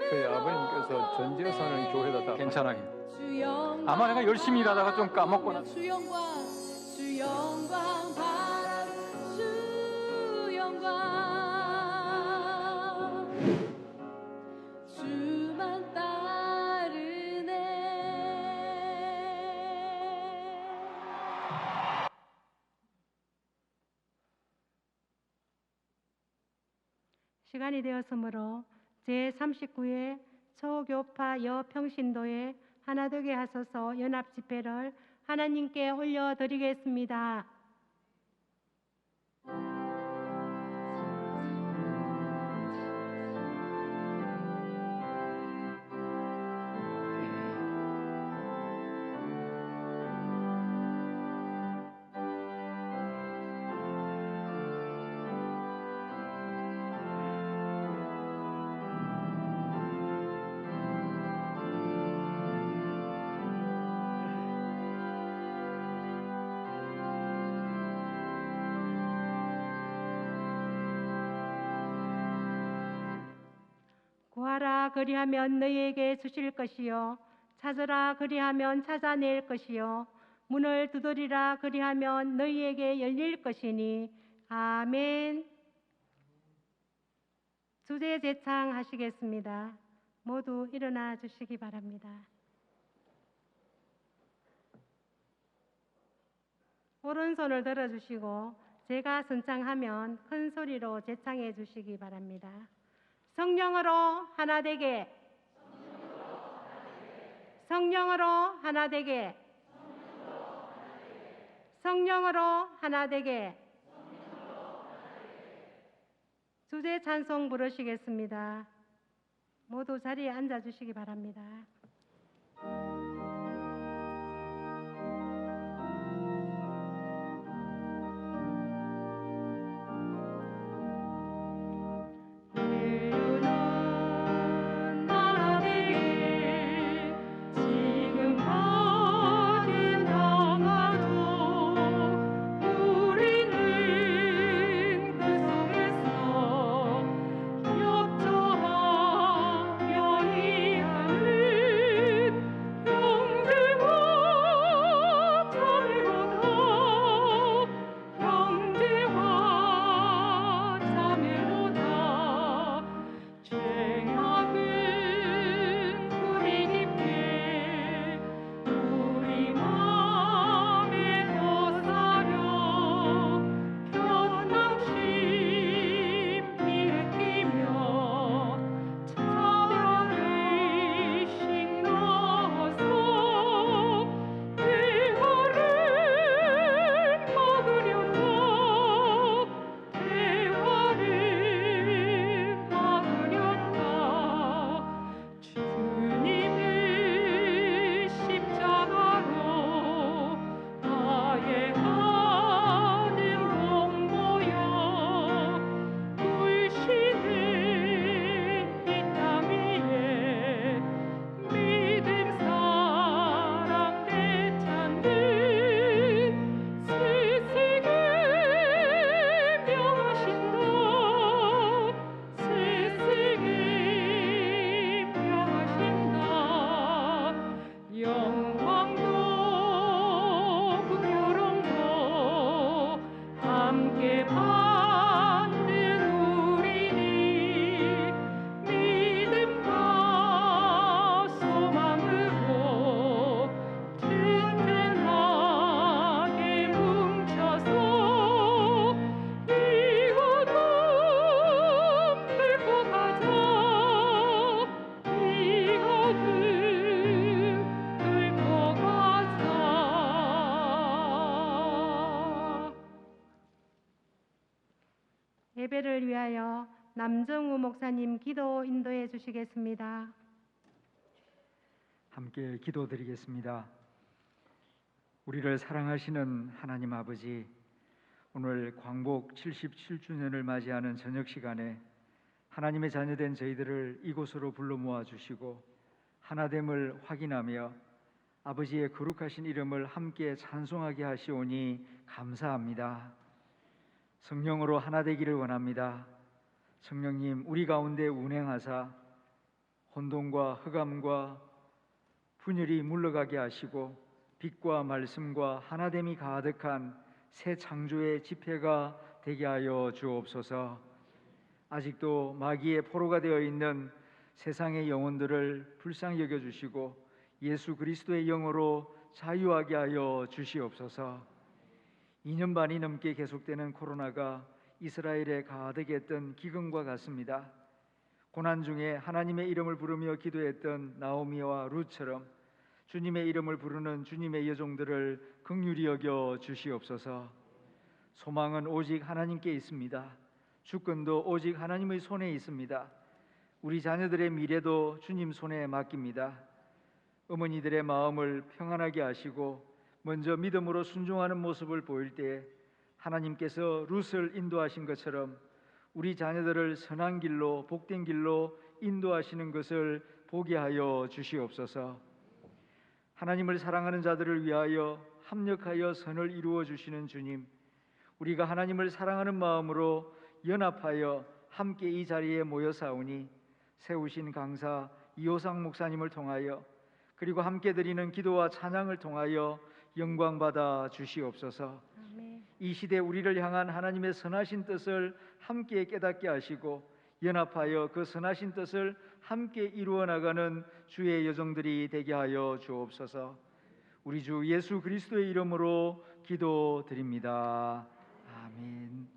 저희 아버님께서 전지에 사는 교회다 다 괜찮아요. 주 영광 아마 내가 열심히 일하다가 좀 까먹거나. 주 영광 바라 주 영광 주만 따르네. 시간이 되었으므로 제39회 초교파 여평신도에 하나되게 하소서 연합집회를 하나님께 올려드리겠습니다. 구하라 그리하면 너희에게 주실 것이요 찾으라 그리하면 찾아낼 것이요 문을 두드리라 그리하면 너희에게 열릴 것이니 아멘. 주제 제창하시겠습니다. 모두 일어나 주시기 바랍니다. 오른손을 들어주시고 제가 선창하면 큰 소리로 제창해 주시기 바랍니다. 성령으로 하나 되게, 성령으로 하나 되게, 성령으로 하나 되게. 주제 찬송 부르시겠습니다. 모두 자리에 앉아 주시기 바랍니다. 예배를 위하여 남정우 목사님 기도 인도해 주시겠습니다. 함께 기도드리겠습니다. 우리를 사랑하시는 하나님 아버지, 오늘 광복 77주년을 맞이하는 저녁 시간에 하나님의 자녀된 저희들을 이곳으로 불러 모아 주시고 하나됨을 확인하며 아버지의 거룩하신 이름을 함께 찬송하게 하시오니 감사합니다. 성령으로 하나 되기를 원합니다. 성령님, 우리 가운데 운행하사 혼돈과 흑암과 분열이 물러가게 하시고 빛과 말씀과 하나됨이 가득한 새 창조의 집회가 되게 하여 주옵소서. 아직도 마귀의 포로가 되어 있는 세상의 영혼들을 불쌍히 여겨 주시고 예수 그리스도의 영으로 자유하게 하여 주시옵소서. 2년 반이 넘게 계속되는 코로나가 이스라엘에 가득했던 기근과 같습니다. 고난 중에 하나님의 이름을 부르며 기도했던 나오미와 룻처럼 주님의 이름을 부르는 주님의 여종들을 긍휼히 여겨 주시옵소서. 소망은 오직 하나님께 있습니다. 주권도 오직 하나님의 손에 있습니다. 우리 자녀들의 미래도 주님 손에 맡깁니다. 어머니들의 마음을 평안하게 하시고 먼저 믿음으로 순종하는 모습을 보일 때 하나님께서 룻을 인도하신 것처럼 우리 자녀들을 선한 길로 복된 길로 인도하시는 것을 보게 하여 주시옵소서. 하나님을 사랑하는 자들을 위하여 합력하여 선을 이루어 주시는 주님, 우리가 하나님을 사랑하는 마음으로 연합하여 함께 이 자리에 모여 사오니 세우신 강사 이호상 목사님을 통하여 그리고 함께 드리는 기도와 찬양을 통하여 영광 받아 주시옵소서. 아멘. 이 시대 우리를 향한 하나님의 선하신 뜻을 함께 깨닫게 하시고 연합하여 그 선하신 뜻을 함께 이루어 나가는 주의 여종들이 되게 하여 주옵소서. 우리 주 예수 그리스도의 이름으로 기도드립니다. 아멘.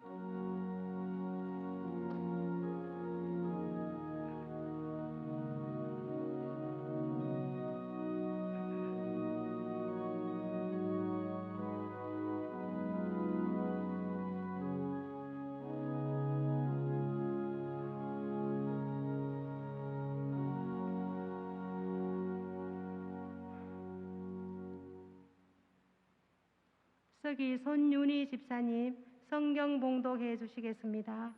서기 손윤희 집사님 성경 봉독해 주시겠습니다.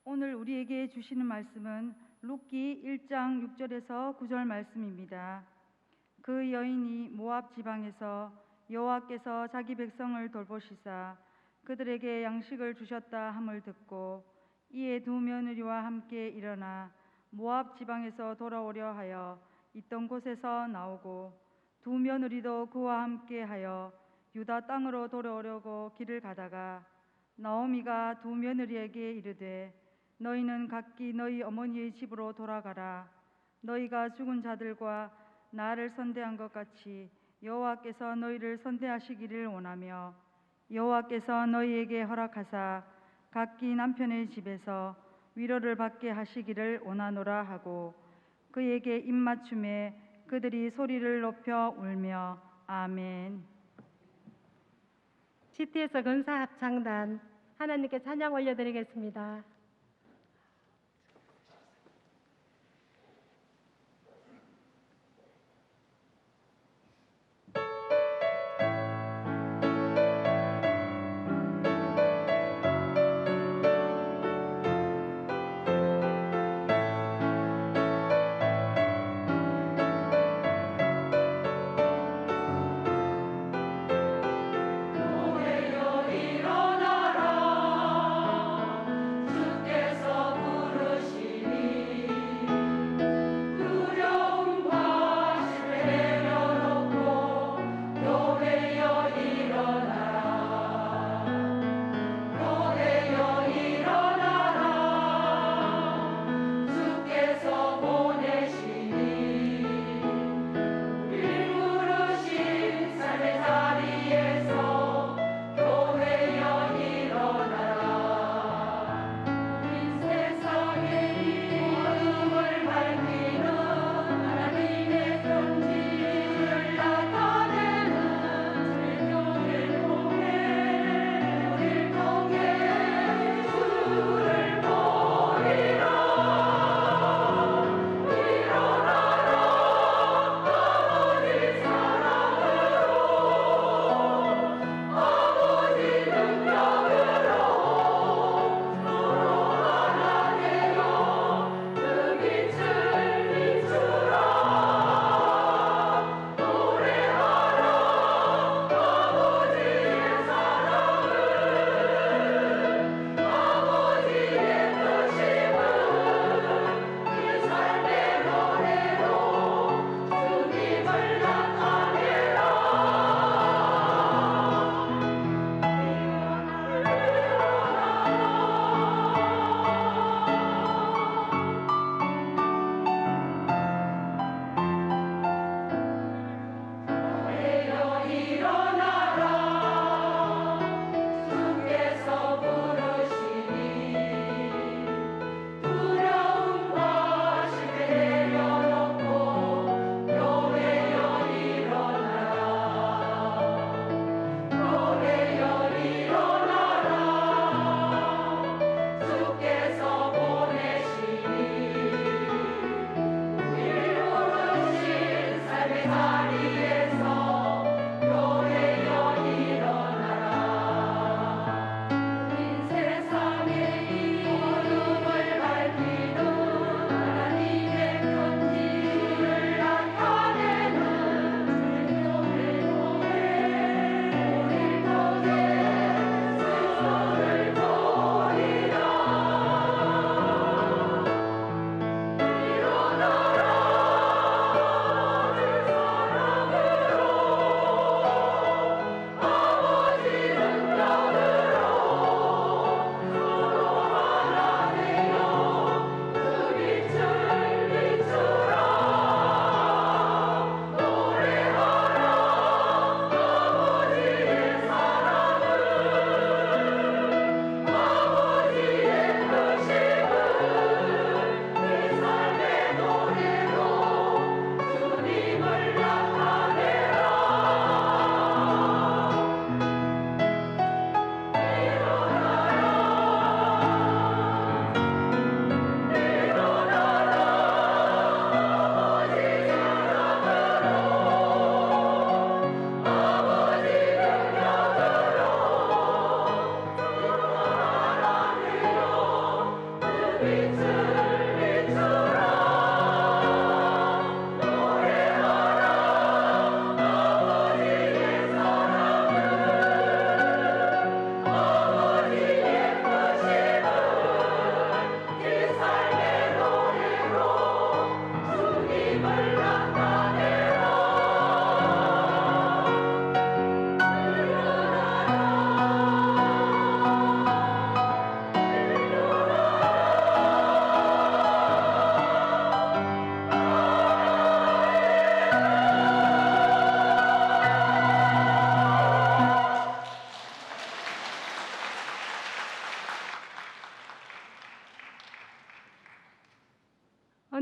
오늘 우리에게 주시는 말씀은 룻기 1장 6절에서 9절 말씀입니다. 그 여인이 모압 지방에서 여호와께서 자기 백성을 돌보시사 그들에게 양식을 주셨다 함을 듣고 이에 두 며느리와 함께 일어나 모압 지방에서 돌아오려 하여 있던 곳에서 나오고 두 며느리도 그와 함께 하여 유다 땅으로 돌아오려고 길을 가다가 나오미가 두 며느리에게 이르되 너희는 각기 너희 어머니의 집으로 돌아가라. 너희가 죽은 자들과 나를 선대한 것 같이 여호와께서 너희를 선대하시기를 원하며 여호와께서 너희에게 허락하사 각기 남편의 집에서 위로를 받게 하시기를 원하노라 하고 그에게 입맞춤에 그들이 소리를 높여 울며 아멘. CTS 건사 합창단 하나님께 찬양 올려드리겠습니다. 일어나라 주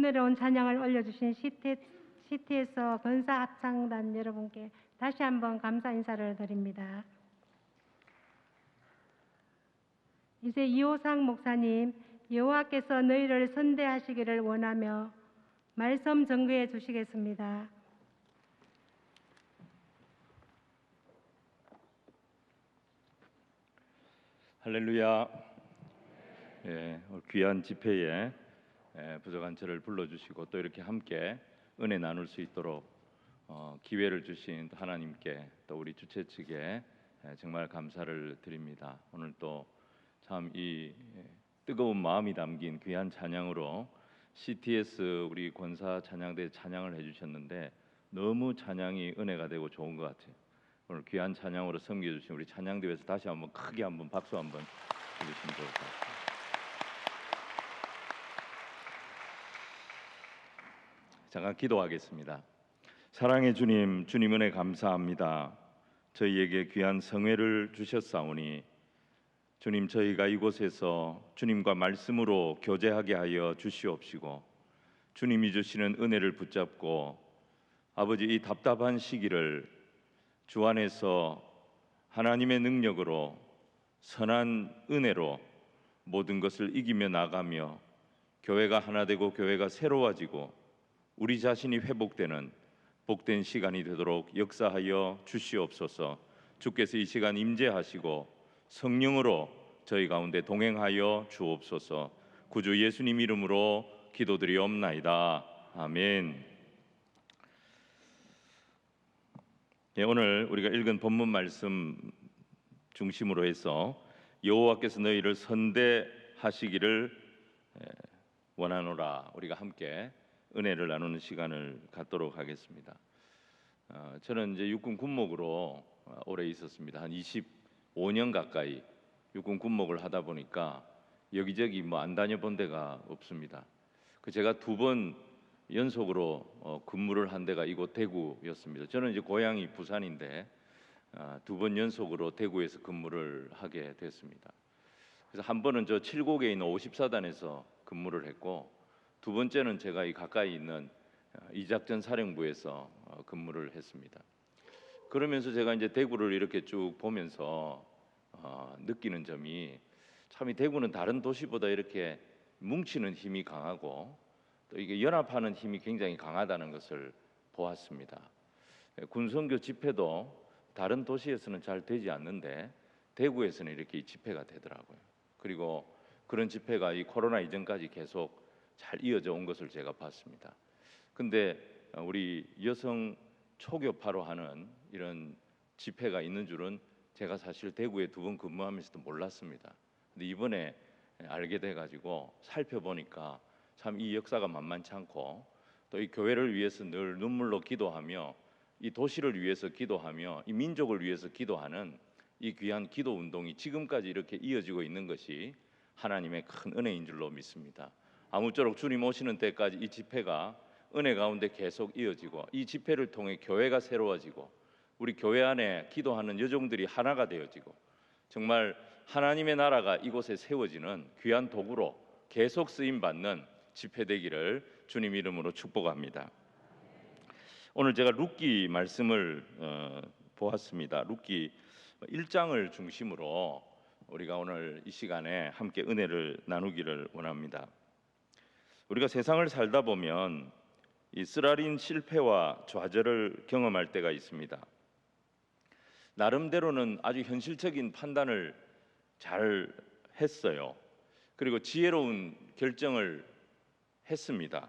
은혜로운 찬양을 올려주신 CTS 권사 합창단 여러분께 다시 한번 감사 인사를 드립니다. 이제 이호상 목사님, 여호와께서 너희를 선대하시기를 원하며 말씀 전개해 주시겠습니다. 할렐루야. 귀한 집회에 부족한 저를 불러주시고 또 이렇게 함께 은혜 나눌 수 있도록 기회를 주신 하나님께 또 우리 주최 측에 정말 감사를 드립니다. 오늘 또 참 이 뜨거운 마음이 담긴 귀한 찬양으로 CTS 우리 권사 찬양대 찬양을 해주셨는데 너무 찬양이 은혜가 되고 좋은 것 같아요. 오늘 귀한 찬양으로 섬겨주신 우리 찬양대회에서 다시 한번 크게 한번 박수 한번 해주시면 좋을 것 같아요. 잠깐 기도하겠습니다. 사랑의 주님, 주님 은혜 감사합니다. 저희에게 귀한 성회를 주셨사오니 주님, 저희가 이곳에서 주님과 말씀으로 교제하게 하여 주시옵시고 주님이 주시는 은혜를 붙잡고 아버지 이 답답한 시기를 주 안에서 하나님의 능력으로 선한 은혜로 모든 것을 이기며 나가며 교회가 하나 되고 교회가 새로워지고 우리 자신이 회복되는 복된 시간이 되도록 역사하여 주시옵소서. 주께서 이 시간 임재하시고 성령으로 저희 가운데 동행하여 주옵소서. 구주 예수님 이름으로 기도드리옵나이다. 아멘. 오늘 우리가 읽은 본문 말씀 중심으로 해서 여호와께서 너희를 선대하시기를 원하노라, 우리가 함께 은혜를 나누는 시간을 갖도록 하겠습니다. 저는 이제 육군 군목으로 오래 있었습니다. 한 25년 가까이 육군 군목을 하다 보니까 여기저기 안 다녀본 데가 없습니다. 제가 2번 연속으로 근무를 한 데가 이곳 대구였습니다. 저는 이제 고향이 부산인데 2번 연속으로 대구에서 근무를 하게 됐습니다. 그래서 한 번은 저 7곡에 있는 54단에서 근무를 했고, 2번째는 제가 이 가까이 있는 이작전 사령부에서 근무를 했습니다. 그러면서 제가 이제 대구를 이렇게 쭉 보면서 느끼는 점이 참 이 대구는 다른 도시보다 이렇게 뭉치는 힘이 강하고 또 이게 연합하는 힘이 굉장히 강하다는 것을 보았습니다. 군선교 집회도 다른 도시에서는 잘 되지 않는데 대구에서는 이렇게 집회가 되더라고요. 그리고 그런 집회가 이 코로나 이전까지 계속 잘 이어져 온 것을 제가 봤습니다. 근데 우리 여성 초교파로 하는 이런 집회가 있는 줄은 제가 사실 대구에 2번 근무하면서도 몰랐습니다. 근데 이번에 알게 돼가지고 살펴보니까 참 이 역사가 만만치 않고 또 이 교회를 위해서 늘 눈물로 기도하며 이 도시를 위해서 기도하며 이 민족을 위해서 기도하는 이 귀한 기도 운동이 지금까지 이렇게 이어지고 있는 것이 하나님의 큰 은혜인 줄로 믿습니다. 아무쪼록 주님 오시는 때까지 이 집회가 은혜 가운데 계속 이어지고 이 집회를 통해 교회가 새로워지고 우리 교회 안에 기도하는 여종들이 하나가 되어지고 정말 하나님의 나라가 이곳에 세워지는 귀한 도구로 계속 쓰임 받는 집회 되기를 주님 이름으로 축복합니다. 오늘 제가 룻기 말씀을 보았습니다. 룻기 1장을 중심으로 우리가 오늘 이 시간에 함께 은혜를 나누기를 원합니다. 우리가 세상을 살다 보면 이 쓰라린 실패와 좌절을 경험할 때가 있습니다. 나름대로는 아주 현실적인 판단을 잘 했어요. 그리고 지혜로운 결정을 했습니다.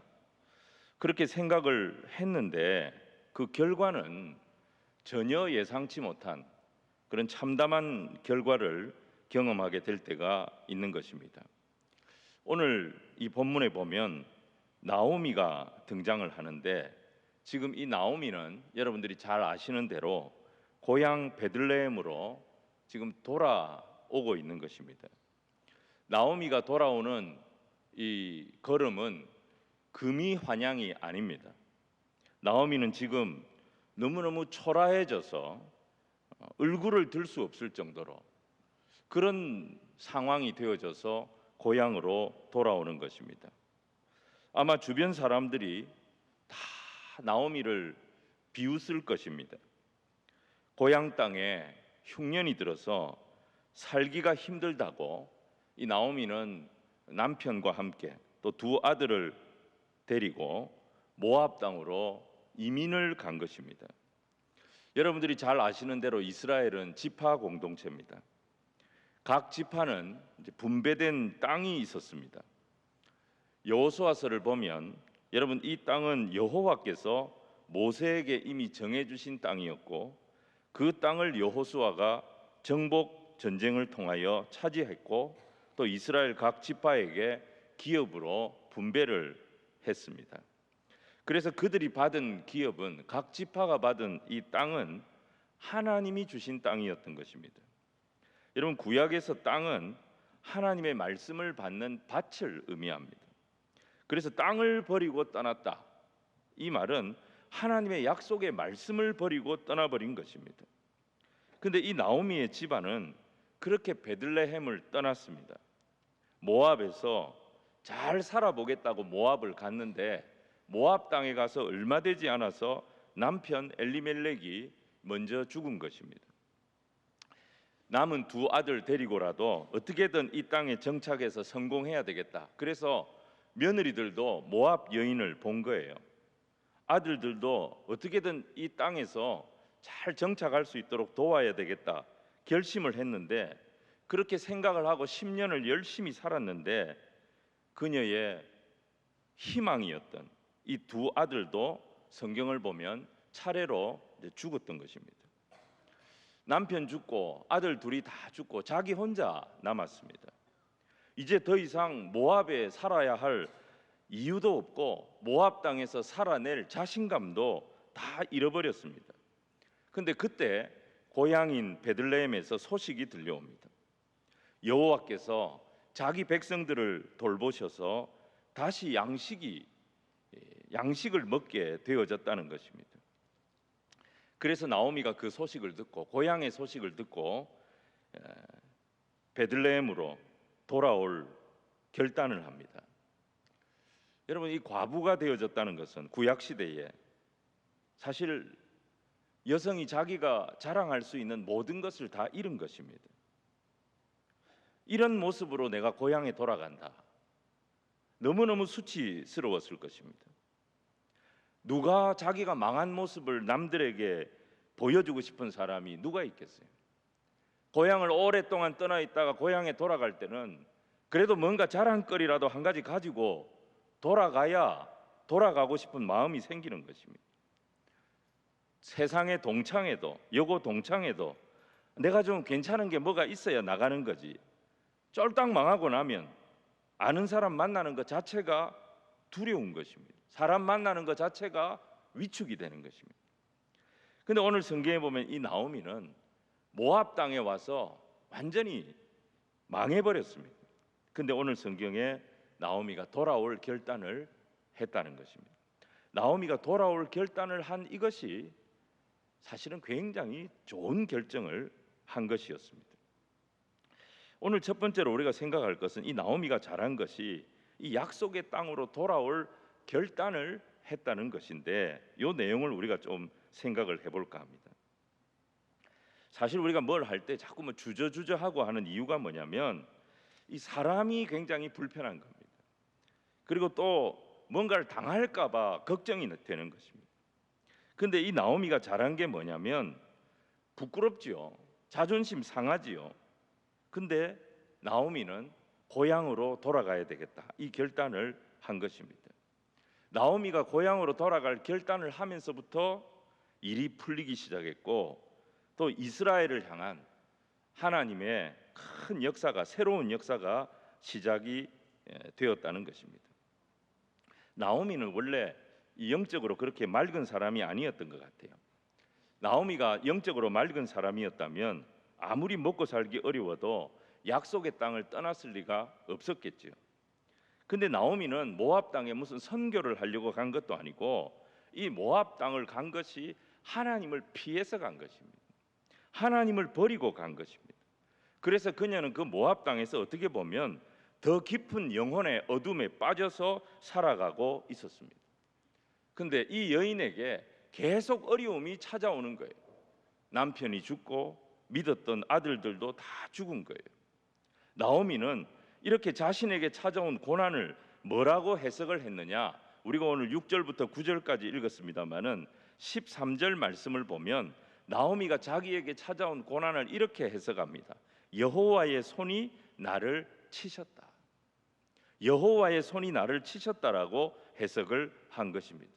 그렇게 생각을 했는데 그 결과는 전혀 예상치 못한 그런 참담한 결과를 경험하게 될 때가 있는 것입니다. 오늘 이 본문에 보면 나오미가 등장을 하는데 지금 이 나오미는 여러분들이 잘 아시는 대로 고향 베들레헴으로 지금 돌아오고 있는 것입니다. 나오미가 돌아오는 이 걸음은 금이 환영이 아닙니다. 나오미는 지금 너무너무 초라해져서 얼굴을 들 수 없을 정도로 그런 상황이 되어져서 고향으로 돌아오는 것입니다. 아마 주변 사람들이 다 나오미를 비웃을 것입니다. 고향 땅에 흉년이 들어서 살기가 힘들다고 이 나오미는 남편과 함께 또 두 아들을 데리고 모압 땅으로 이민을 간 것입니다. 여러분들이 잘 아시는 대로 이스라엘은 지파 공동체입니다. 각 지파는 이제 분배된 땅이 있었습니다. 여호수아서를 보면 여러분 이 땅은 여호와께서 모세에게 이미 정해주신 땅이었고 그 땅을 여호수아가 정복 전쟁을 통하여 차지했고 또 이스라엘 각 지파에게 기업으로 분배를 했습니다. 그래서 그들이 받은 기업은 각 지파가 받은 이 땅은 하나님이 주신 땅이었던 것입니다. 여러분 구약에서 땅은 하나님의 말씀을 받는 밭을 의미합니다. 그래서 땅을 버리고 떠났다. 이 말은 하나님의 약속의 말씀을 버리고 떠나버린 것입니다. 근데 이 나오미의 집안은 그렇게 베들레헴을 떠났습니다. 모압에서 잘 살아보겠다고 모압을 갔는데 모압 땅에 가서 얼마 되지 않아서 남편 엘리멜렉이 먼저 죽은 것입니다. 남은 두 아들 데리고라도 어떻게든 이 땅에 정착해서 성공해야 되겠다. 그래서 며느리들도 모압 여인을 본 거예요. 아들들도 어떻게든 이 땅에서 잘 정착할 수 있도록 도와야 되겠다 결심을 했는데 그렇게 생각을 하고 10년을 열심히 살았는데 그녀의 희망이었던 이 두 아들도 성경을 보면 차례로 죽었던 것입니다. 남편 죽고 아들 둘이 다 죽고 자기 혼자 남았습니다. 이제 더 이상 모압에 살아야 할 이유도 없고 모압 땅에서 살아낼 자신감도 다 잃어버렸습니다. 근데 그때 고향인 베들레헴에서 소식이 들려옵니다. 여호와께서 자기 백성들을 돌보셔서 다시 양식을 먹게 되어졌다는 것입니다. 그래서 나오미가 그 소식을 듣고 고향의 소식을 듣고 베들레헴으로 돌아올 결단을 합니다. 여러분 이 과부가 되어졌다는 것은 구약 시대에 사실 여성이 자기가 자랑할 수 있는 모든 것을 다 잃은 것입니다. 이런 모습으로 내가 고향에 돌아간다. 너무너무 수치스러웠을 것입니다. 누가 자기가 망한 모습을 남들에게 보여주고 싶은 사람이 누가 있겠어요? 고향을 오랫동안 떠나 있다가 고향에 돌아갈 때는 그래도 뭔가 자랑거리라도 한 가지 가지고 돌아가야 돌아가고 싶은 마음이 생기는 것입니다. 세상의 동창회도 여고 동창회도 내가 좀 괜찮은 게 뭐가 있어야 나가는 거지. 쫄딱 망하고 나면 아는 사람 만나는 것 자체가 두려운 것입니다. 사람 만나는 것 자체가 위축이 되는 것입니다. 근데 오늘 성경에 보면 이 나오미는 모압 땅에 와서 완전히 망해버렸습니다. 근데 오늘 성경에 나오미가 돌아올 결단을 했다는 것입니다. 나오미가 돌아올 결단을 한 이것이 사실은 굉장히 좋은 결정을 한 것이었습니다. 오늘 첫 번째로 우리가 생각할 것은 이 나오미가 잘한 것이 이 약속의 땅으로 돌아올 결단을 했다는 것인데 이 내용을 우리가 좀 생각을 해볼까 합니다. 사실 우리가 뭘 할 때 자꾸 뭐 주저주저하고 하는 이유가 뭐냐면 이 사람이 굉장히 불편한 겁니다. 그리고 또 뭔가를 당할까 봐 걱정이 되는 것입니다. 근데 이 나오미가 잘한 게 뭐냐면 부끄럽지요. 자존심 상하지요. 근데 나오미는 고향으로 돌아가야 되겠다. 이 결단을 한 것입니다. 나오미가 고향으로 돌아갈 결단을 하면서부터 일이 풀리기 시작했고 또 이스라엘을 향한 하나님의 큰 역사가 새로운 역사가 시작이 되었다는 것입니다. 나오미는 원래 영적으로 그렇게 맑은 사람이 아니었던 것 같아요. 나오미가 영적으로 맑은 사람이었다면 아무리 먹고 살기 어려워도 약속의 땅을 떠났을 리가 없었겠죠. 근데 나오미는 모압 땅에 무슨 선교를 하려고 간 것도 아니고 이 모압 땅을 간 것이 하나님을 피해서 간 것입니다. 하나님을 버리고 간 것입니다. 그래서 그녀는 그 모압 땅에서 어떻게 보면 더 깊은 영혼의 어둠에 빠져서 살아가고 있었습니다. 근데 이 여인에게 계속 어려움이 찾아오는 거예요. 남편이 죽고 믿었던 아들들도 다 죽은 거예요. 나오미는 이렇게 자신에게 찾아온 고난을 뭐라고 해석을 했느냐? 우리가 오늘 6절부터 9절까지 읽었습니다마는 13절 말씀을 보면 나오미가 자기에게 찾아온 고난을 이렇게 해석합니다. 여호와의 손이 나를 치셨다. 여호와의 손이 나를 치셨다라고 해석을 한 것입니다.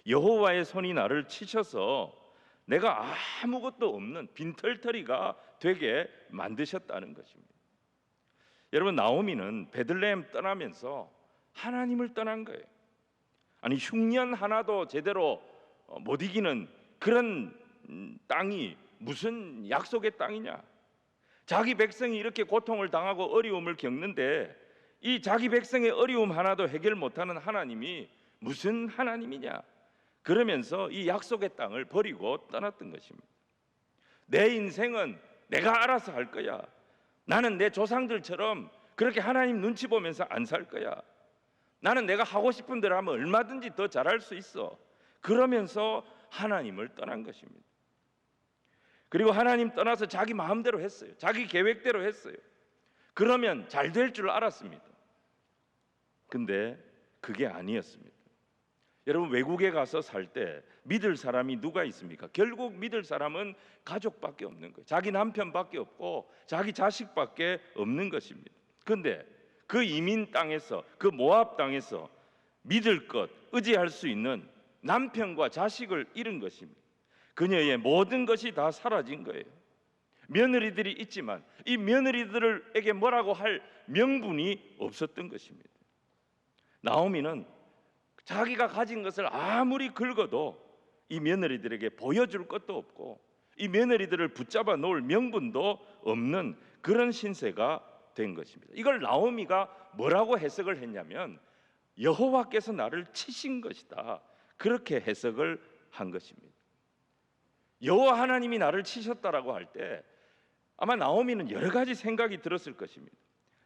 여호와의 손이 나를 치셔서 내가 아무것도 없는 빈털터리가 되게 만드셨다는 것입니다. 여러분, 나오미는 베들레헴 떠나면서 하나님을 떠난 거예요. 아니, 흉년 하나도 제대로 못 이기는 그런 땅이 무슨 약속의 땅이냐? 자기 백성이 이렇게 고통을 당하고 어려움을 겪는데 이 자기 백성의 어려움 하나도 해결 못하는 하나님이 무슨 하나님이냐? 그러면서 이 약속의 땅을 버리고 떠났던 것입니다. 내 인생은 내가 알아서 할 거야. 나는 내 조상들처럼 그렇게 하나님 눈치 보면서 안 살 거야. 나는 내가 하고 싶은 대로 하면 얼마든지 더 잘할 수 있어. 그러면서 하나님을 떠난 것입니다. 그리고 하나님 떠나서 자기 마음대로 했어요. 자기 계획대로 했어요. 그러면 잘 될 줄 알았습니다. 근데 그게 아니었습니다. 여러분, 외국에 가서 살 때 믿을 사람이 누가 있습니까? 결국 믿을 사람은 가족밖에 없는 거예요. 자기 남편밖에 없고 자기 자식밖에 없는 것입니다. 그런데 그 이민 땅에서, 그 모압 땅에서 믿을 것, 의지할 수 있는 남편과 자식을 잃은 것입니다. 그녀의 모든 것이 다 사라진 거예요. 며느리들이 있지만 이 며느리들에게 뭐라고 할 명분이 없었던 것입니다. 나오미는 자기가 가진 것을 아무리 긁어도 이 며느리들에게 보여줄 것도 없고 이 며느리들을 붙잡아 놓을 명분도 없는 그런 신세가 된 것입니다. 이걸 나오미가 뭐라고 해석을 했냐면 여호와께서 나를 치신 것이다. 그렇게 해석을 한 것입니다. 여호와 하나님이 나를 치셨다라고 할 때 아마 나오미는 여러 가지 생각이 들었을 것입니다.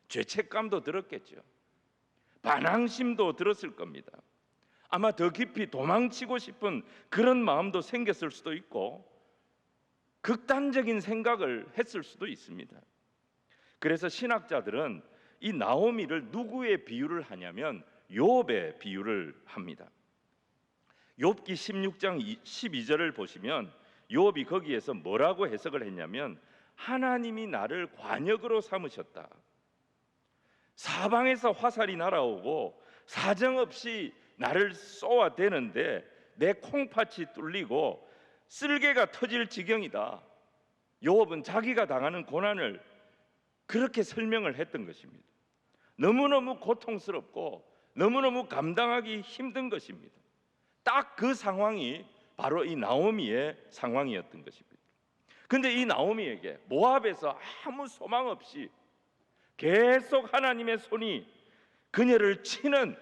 죄책감도 들었겠죠. 반항심도 들었을 겁니다. 아마 더 깊이 도망치고 싶은 그런 마음도 생겼을 수도 있고 극단적인 생각을 했을 수도 있습니다. 그래서 신학자들은 이 나오미를 누구의 비유를 하냐면 욥의 비유를 합니다. 욥기 16장 12절을 보시면 욥이 거기에서 뭐라고 해석을 했냐면 하나님이 나를 관역으로 삼으셨다. 사방에서 화살이 날아오고 사정없이 나를 쏘아대는데 내 콩팥이 뚫리고 쓸개가 터질 지경이다. 욥은 자기가 당하는 고난을 그렇게 설명을 했던 것입니다. 너무너무 고통스럽고 너무너무 감당하기 힘든 것입니다. 딱 그 상황이 바로 이 나오미의 상황이었던 것입니다. 근데 이 나오미에게 모압에서 아무 소망 없이 계속 하나님의 손이 그녀를 치는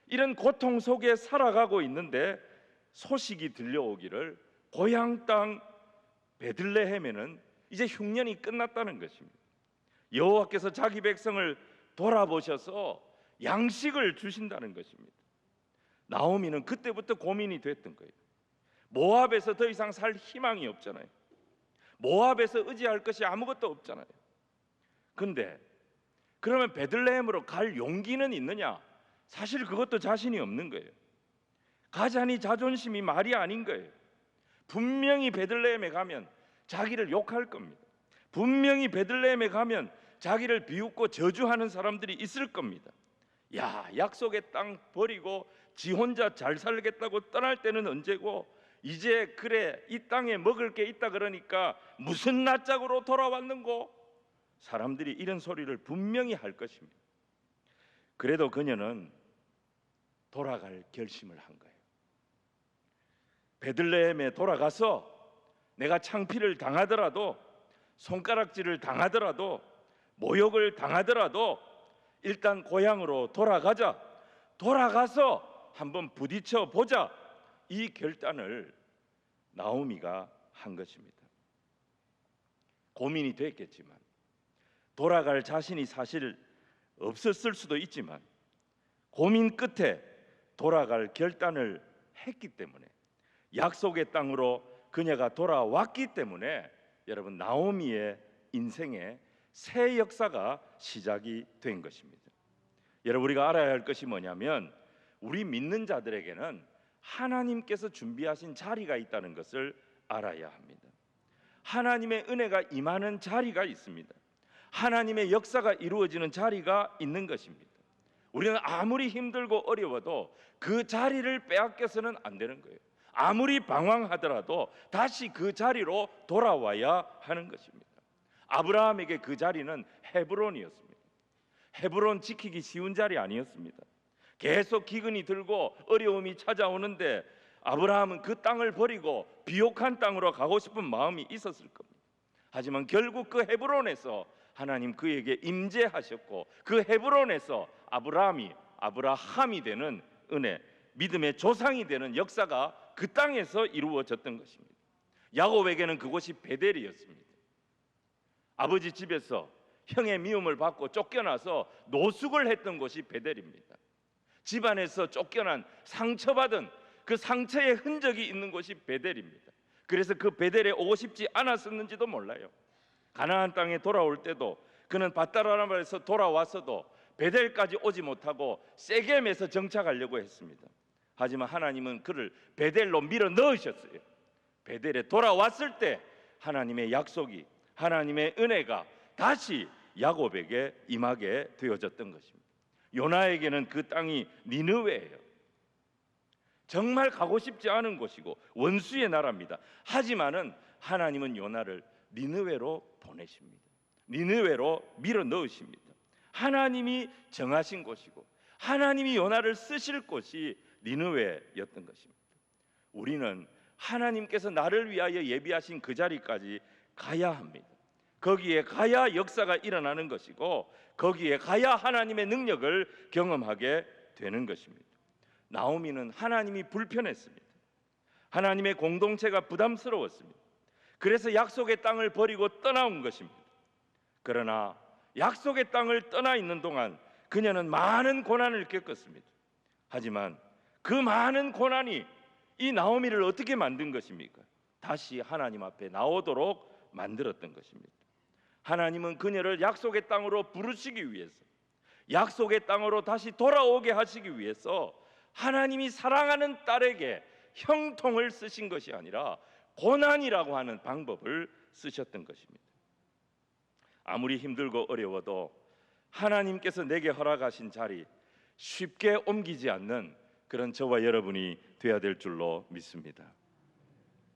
이런 고통 속에 살아가고 있는데 소식이 들려오기를 고향 땅 베들레헴에는 이제 흉년이 끝났다는 것입니다. 여호와께서 자기 백성을 돌아보셔서 양식을 주신다는 것입니다. 나오미는 그때부터 고민이 됐던 거예요. 모압에서 더 이상 살 희망이 없잖아요. 모압에서 의지할 것이 아무것도 없잖아요. 근데 그러면 베들레헴으로 갈 용기는 있느냐? 사실 그것도 자신이 없는 거예요. 가자니 자존심이 말이 아닌 거예요. 분명히 베들레헴에 가면 자기를 욕할 겁니다. 분명히 베들레헴에 가면 자기를 비웃고 저주하는 사람들이 있을 겁니다. 야, 약속의 땅 버리고 지 혼자 잘 살겠다고 떠날 때는 언제고 이제 그래 이 땅에 먹을 게 있다 그러니까 무슨 낯짝으로 돌아왔는고? 사람들이 이런 소리를 분명히 할 것입니다. 그래도 그녀는 돌아갈 결심을 한 거예요. 베들레헴에 돌아가서 내가 창피를 당하더라도 손가락질을 당하더라도 모욕을 당하더라도 일단 고향으로 돌아가자. 돌아가서 한번 부딪혀 보자. 이 결단을 나오미가 한 것입니다. 고민이 됐겠지만 돌아갈 자신이 사실 없었을 수도 있지만 고민 끝에 돌아갈 결단을 했기 때문에, 약속의 땅으로 그녀가 돌아왔기 때문에 여러분, 나오미의 인생에 새 역사가 시작이 된 것입니다. 여러분, 우리가 알아야 할 것이 뭐냐면, 우리 믿는 자들에게는 하나님께서 준비하신 자리가 있다는 것을 알아야 합니다. 하나님의 은혜가 임하는 자리가 있습니다. 하나님의 역사가 이루어지는 자리가 있는 것입니다. 우리는 아무리 힘들고 어려워도 그 자리를 빼앗겨서는 안 되는 거예요. 아무리 방황하더라도 다시 그 자리로 돌아와야 하는 것입니다. 아브라함에게 그 자리는 헤브론이었습니다. 헤브론 지키기 쉬운 자리 아니었습니다. 계속 기근이 들고 어려움이 찾아오는데 아브라함은 그 땅을 버리고 비옥한 땅으로 가고 싶은 마음이 있었을 겁니다. 하지만 결국 그 헤브론에서 하나님 그에게 임재하셨고, 그 헤브론에서 아브라함이 되는 은혜, 믿음의 조상이 되는 역사가 그 땅에서 이루어졌던 것입니다. 야곱에게는 그곳이 베델이었습니다. 아버지 집에서 형의 미움을 받고 쫓겨나서 노숙을 했던 곳이 베델입니다. 집안에서 쫓겨난 상처받은 그 상처의 흔적이 있는 곳이 베델입니다. 그래서 그 베델에 오고 싶지 않았었는지도 몰라요. 가나안 땅에 돌아올 때도 그는 밧다라람에서 돌아왔어도 베델까지 오지 못하고 세겜에서 정착하려고 했습니다. 하지만 하나님은 그를 베델로 밀어 넣으셨어요. 베델에 돌아왔을 때 하나님의 약속이, 하나님의 은혜가 다시 야곱에게 임하게 되어졌던 것입니다. 요나에게는 그 땅이 니느웨예요. 정말 가고 싶지 않은 곳이고 원수의 나라입니다. 하지만은 하나님은 요나를 니느웨로 보내십니다. 니느웨로 밀어 넣으십니다. 하나님이 정하신 곳이고 하나님이 요나를 쓰실 곳이 니느웨였던 것입니다. 우리는 하나님께서 나를 위하여 예비하신 그 자리까지 가야 합니다. 거기에 가야 역사가 일어나는 것이고, 거기에 가야 하나님의 능력을 경험하게 되는 것입니다. 나오미는 하나님이 불편했습니다. 하나님의 공동체가 부담스러웠습니다. 그래서 약속의 땅을 버리고 떠나온 것입니다. 그러나 약속의 땅을 떠나 있는 동안 그녀는 많은 고난을 겪었습니다. 하지만 그 많은 고난이 이 나오미를 어떻게 만든 것입니까? 다시 하나님 앞에 나오도록 만들었던 것입니다. 하나님은 그녀를 약속의 땅으로 부르시기 위해서, 약속의 땅으로 다시 돌아오게 하시기 위해서 하나님이 사랑하는 딸에게 형통을 쓰신 것이 아니라 고난이라고 하는 방법을 쓰셨던 것입니다. 아무리 힘들고 어려워도 하나님께서 내게 허락하신 자리 쉽게 옮기지 않는 그런 저와 여러분이 되어야 될 줄로 믿습니다.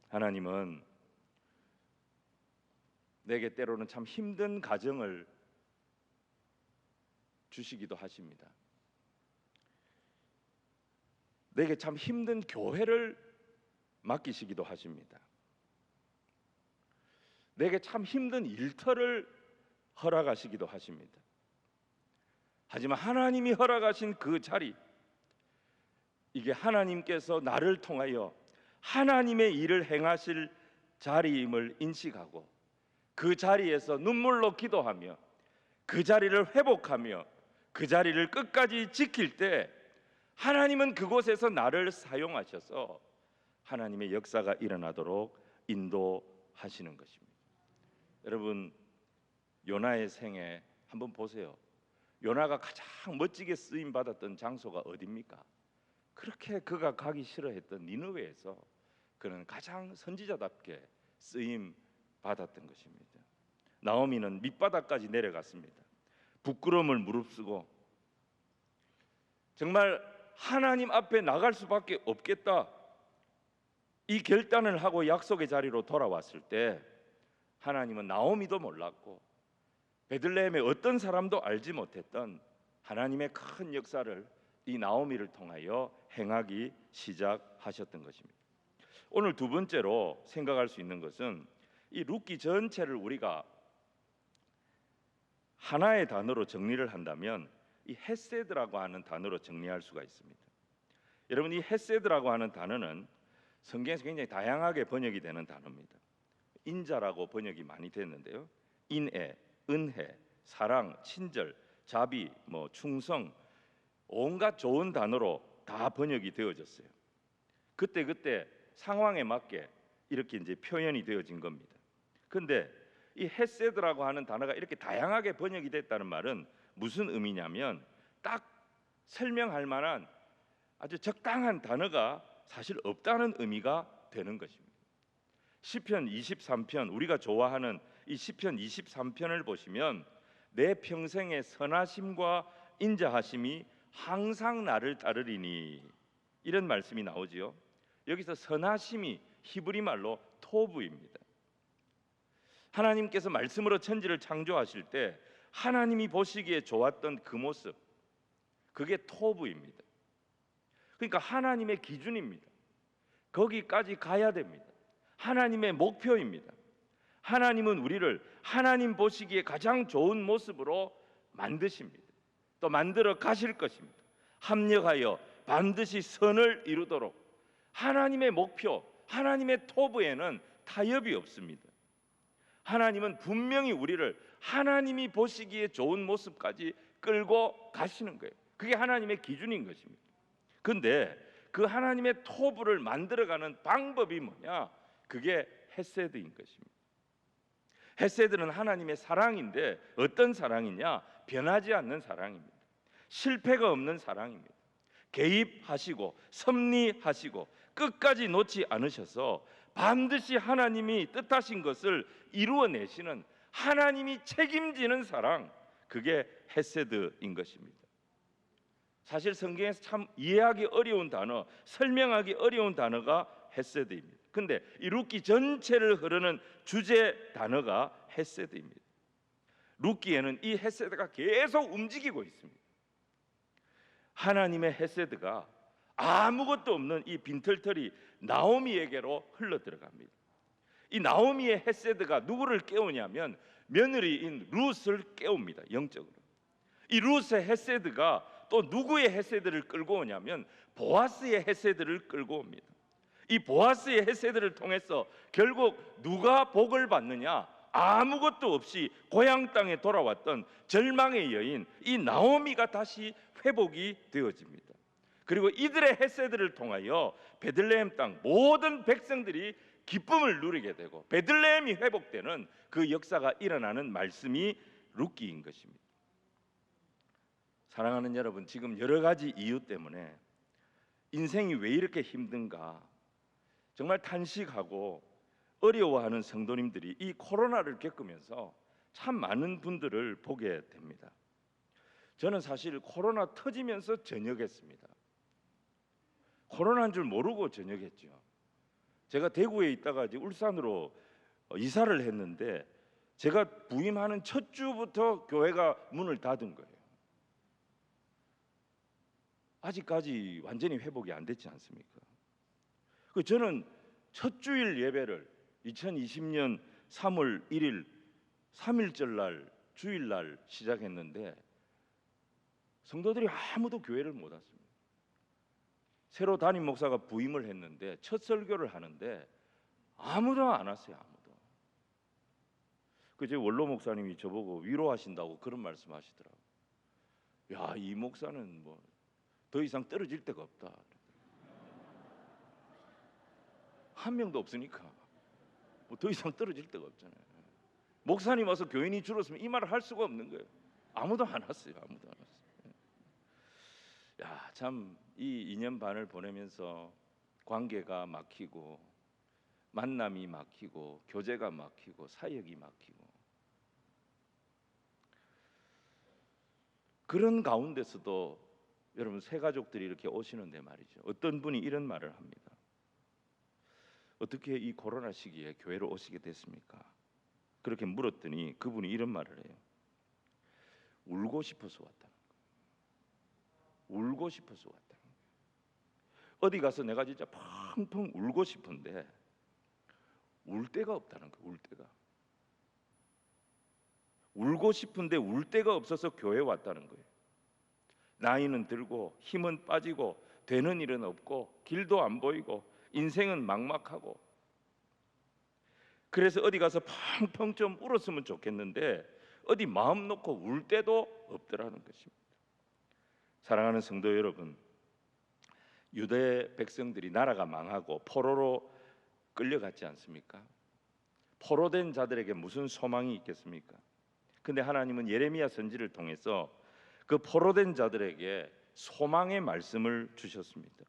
하나님은 내게 때로는 참 힘든 가정을 주시기도 하십니다. 내게 참 힘든 교회를 맡기시기도 하십니다. 내게 참 힘든 일터를 허락하시기도 하십니다. 하지만 하나님이 허락하신 그 자리, 이게 하나님께서 나를 통하여 하나님의 일을 행하실 자리임을 인식하고 그 자리에서 눈물로 기도하며 그 자리를 회복하며 그 자리를 끝까지 지킬 때 하나님은 그곳에서 나를 사용하셔서 하나님의 역사가 일어나도록 인도하시는 것입니다. 여러분, 요나의 생애 한번 보세요. 요나가 가장 멋지게 쓰임 받았던 장소가 어디입니까? 그렇게 그가 가기 싫어했던 니느웨에서 그는 가장 선지자답게 쓰임 받았던 것입니다. 나오미는 밑바닥까지 내려갔습니다. 부끄러움을 무릅쓰고 정말 하나님 앞에 나갈 수밖에 없겠다, 이 결단을 하고 약속의 자리로 돌아왔을 때 하나님은 나오미도 몰랐고 베들레헴의 어떤 사람도 알지 못했던 하나님의 큰 역사를 이 나오미를 통하여 행하기 시작하셨던 것입니다. 오늘 두 번째로 생각할 수 있는 것은 이 룻기 전체를 우리가 하나의 단어로 정리를 한다면 이 헤세드라고 하는 단어로 정리할 수가 있습니다. 여러분, 이 헤세드라고 하는 단어는 성경에서 굉장히 다양하게 번역이 되는 단어입니다. 인자라고 번역이 많이 됐는데요, 인애, 은혜, 사랑, 친절, 자비, 뭐 충성, 온갖 좋은 단어로 다 번역이 되어졌어요. 그때 상황에 맞게 이렇게 이제 표현이 되어진 겁니다. 근데 이 헤세드라고 하는 단어가 이렇게 다양하게 번역이 됐다는 말은 무슨 의미냐면 딱 설명할 만한 아주 적당한 단어가 사실 없다는 의미가 되는 것입니다. 시편 23편, 우리가 좋아하는 이 시편 23편을 보시면 내 평생의 선하심과 인자하심이 항상 나를 따르리니, 이런 말씀이 나오지요. 여기서 선하심이 히브리 말로 토브입니다. 하나님께서 말씀으로 천지를 창조하실 때 하나님이 보시기에 좋았던 그 모습, 그게 토브입니다. 그러니까 하나님의 기준입니다. 거기까지 가야 됩니다. 하나님의 목표입니다. 하나님은 우리를 하나님 보시기에 가장 좋은 모습으로 만드십니다. 또 만들어 가실 것입니다. 합력하여 반드시 선을 이루도록 하나님의 목표, 하나님의 토부에는 타협이 없습니다. 하나님은 분명히 우리를 하나님이 보시기에 좋은 모습까지 끌고 가시는 거예요. 그게 하나님의 기준인 것입니다. 그런데 그 하나님의 토부를 만들어가는 방법이 뭐냐? 그게 헤세드인 것입니다. 헤세드는 하나님의 사랑인데 어떤 사랑이냐? 변하지 않는 사랑입니다. 실패가 없는 사랑입니다. 개입하시고 섭리하시고 끝까지 놓지 않으셔서 반드시 하나님이 뜻하신 것을 이루어내시는, 하나님이 책임지는 사랑, 그게 헤세드인 것입니다. 사실 성경에서 참 이해하기 어려운 단어, 설명하기 어려운 단어가 헤세드입니다. 근데 이 룻기 전체를 흐르는 주제 단어가 헤세드입니다. 룻기에는 이 헤세드가 계속 움직이고 있습니다. 하나님의 헤세드가 아무것도 없는 이 빈털터리 나오미에게로 흘러 들어갑니다. 이 나오미의 헤세드가 누구를 깨우냐면 며느리인 룻을 깨웁니다. 영적으로. 이 룻의 헤세드가 또 누구의 헤세드를 끌고 오냐면 보아스의 헤세드를 끌고 옵니다. 이 보아스의 헤세드를 통해서 결국 누가 복을 받느냐? 아무것도 없이 고향 땅에 돌아왔던 절망의 여인 이 나오미가 다시 회복이 되어집니다. 그리고 이들의 헤세드를 통하여 베들레헴 땅 모든 백성들이 기쁨을 누리게 되고 베들레헴이 회복되는 그 역사가 일어나는 말씀이 룻기인 것입니다. 사랑하는 여러분, 지금 여러 가지 이유 때문에 인생이 왜 이렇게 힘든가 정말 탄식하고 어려워하는 성도님들이 이 코로나를 겪으면서 참 많은 분들을 보게 됩니다. 저는 사실 코로나 터지면서 전역했습니다. 코로나인 줄 모르고 전역했죠. 제가 대구에 있다가 이제 울산으로 이사를 했는데 제가 부임하는 첫 주부터 교회가 문을 닫은 거예요. 아직까지 완전히 회복이 안 됐지 않습니까? 저는 첫 주일 예배를 2020년 3월 1일 3일절 날 주일날 시작했는데 성도들이 아무도 교회를 못 왔습니다. 새로 담임 목사가 부임을 했는데 첫 설교를 하는데 아무도 안 왔어요. 아무도. 제 원로 목사님이 저보고 위로하신다고 그런 말씀하시더라고요. 야, 이 목사는 뭐 더 이상 떨어질 데가 없다. 한 명도 없으니까 뭐 더 이상 떨어질 데가 없잖아요. 목사님 와서 교인이 줄었으면 이 말을 할 수가 없는 거예요. 아무도 안 왔어요. 아무도 안 왔어요. 야, 참 이 2년 반을 보내면서 관계가 막히고 만남이 막히고 교제가 막히고 사역이 막히고 그런 가운데서도 여러분 새 가족들이 이렇게 오시는데 말이죠. 어떤 분이 이런 말을 합니다. 어떻게 이 코로나 시기에 교회로 오시게 됐습니까? 그렇게 물었더니 그분이 이런 말을 해요. 울고 싶어서 왔다는 거예요. 울고 싶어서 왔다는 거예요. 어디 가서 내가 진짜 펑펑 울고 싶은데 울 데가 없다는 거예요. 울 데가. 울고 싶은데 울 데가 없어서 교회에 왔다는 거예요. 나이는 들고 힘은 빠지고 되는 일은 없고 길도 안 보이고 인생은 막막하고 그래서 어디 가서 펑펑 좀 울었으면 좋겠는데 어디 마음 놓고 울 때도 없더라는 것입니다. 사랑하는 성도 여러분, 유대 백성들이 나라가 망하고 포로로 끌려갔지 않습니까? 포로된 자들에게 무슨 소망이 있겠습니까? 근데 하나님은 예레미야 선지를 통해서 그 포로된 자들에게 소망의 말씀을 주셨습니다.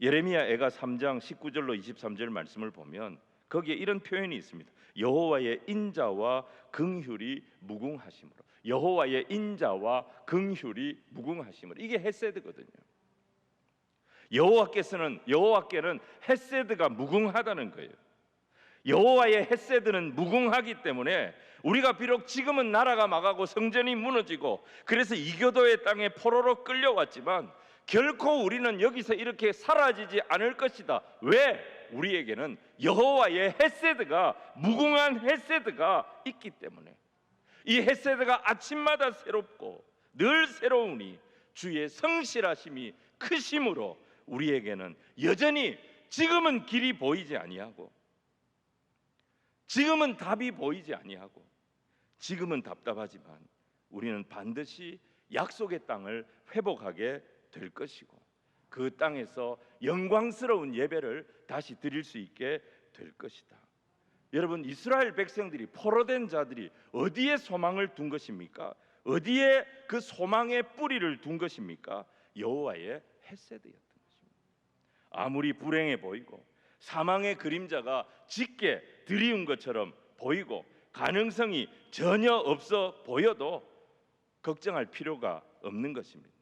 예레미야 애가 3장 19절로 23절 말씀을 보면 거기에 이런 표현이 있습니다. 여호와의 인자와 긍휼이 무궁하심으로. 여호와의 인자와 긍휼이 무궁하심으로. 이게 헤세드거든요. 여호와께는 헤세드가 무궁하다는 거예요. 여호와의 헤세드는 무궁하기 때문에 우리가 비록 지금은 나라가 망하고 성전이 무너지고 그래서 이교도의 땅에 포로로 끌려왔지만 결코 우리는 여기서 이렇게 사라지지 않을 것이다. 왜? 우리에게는 여호와의 헤세드가 무궁한 헤세드가 있기 때문에. 이 헤세드가 아침마다 새롭고 늘 새로우니 주의 성실하심이 크심으로 우리에게는 여전히 지금은 길이 보이지 아니하고 지금은 답이 보이지 아니하고 지금은 답답하지만 우리는 반드시 약속의 땅을 회복하게 될 것이고 그 땅에서 영광스러운 예배를 다시 드릴 수 있게 될 것이다. 여러분, 이스라엘 백성들이 포로된 자들이 어디에 소망을 둔 것입니까? 어디에 그 소망의 뿌리를 둔 것입니까? 여호와의 헤세드였던 것입니다. 아무리 불행해 보이고 사망의 그림자가 짙게 드리운 것처럼 보이고 가능성이 전혀 없어 보여도 걱정할 필요가 없는 것입니다.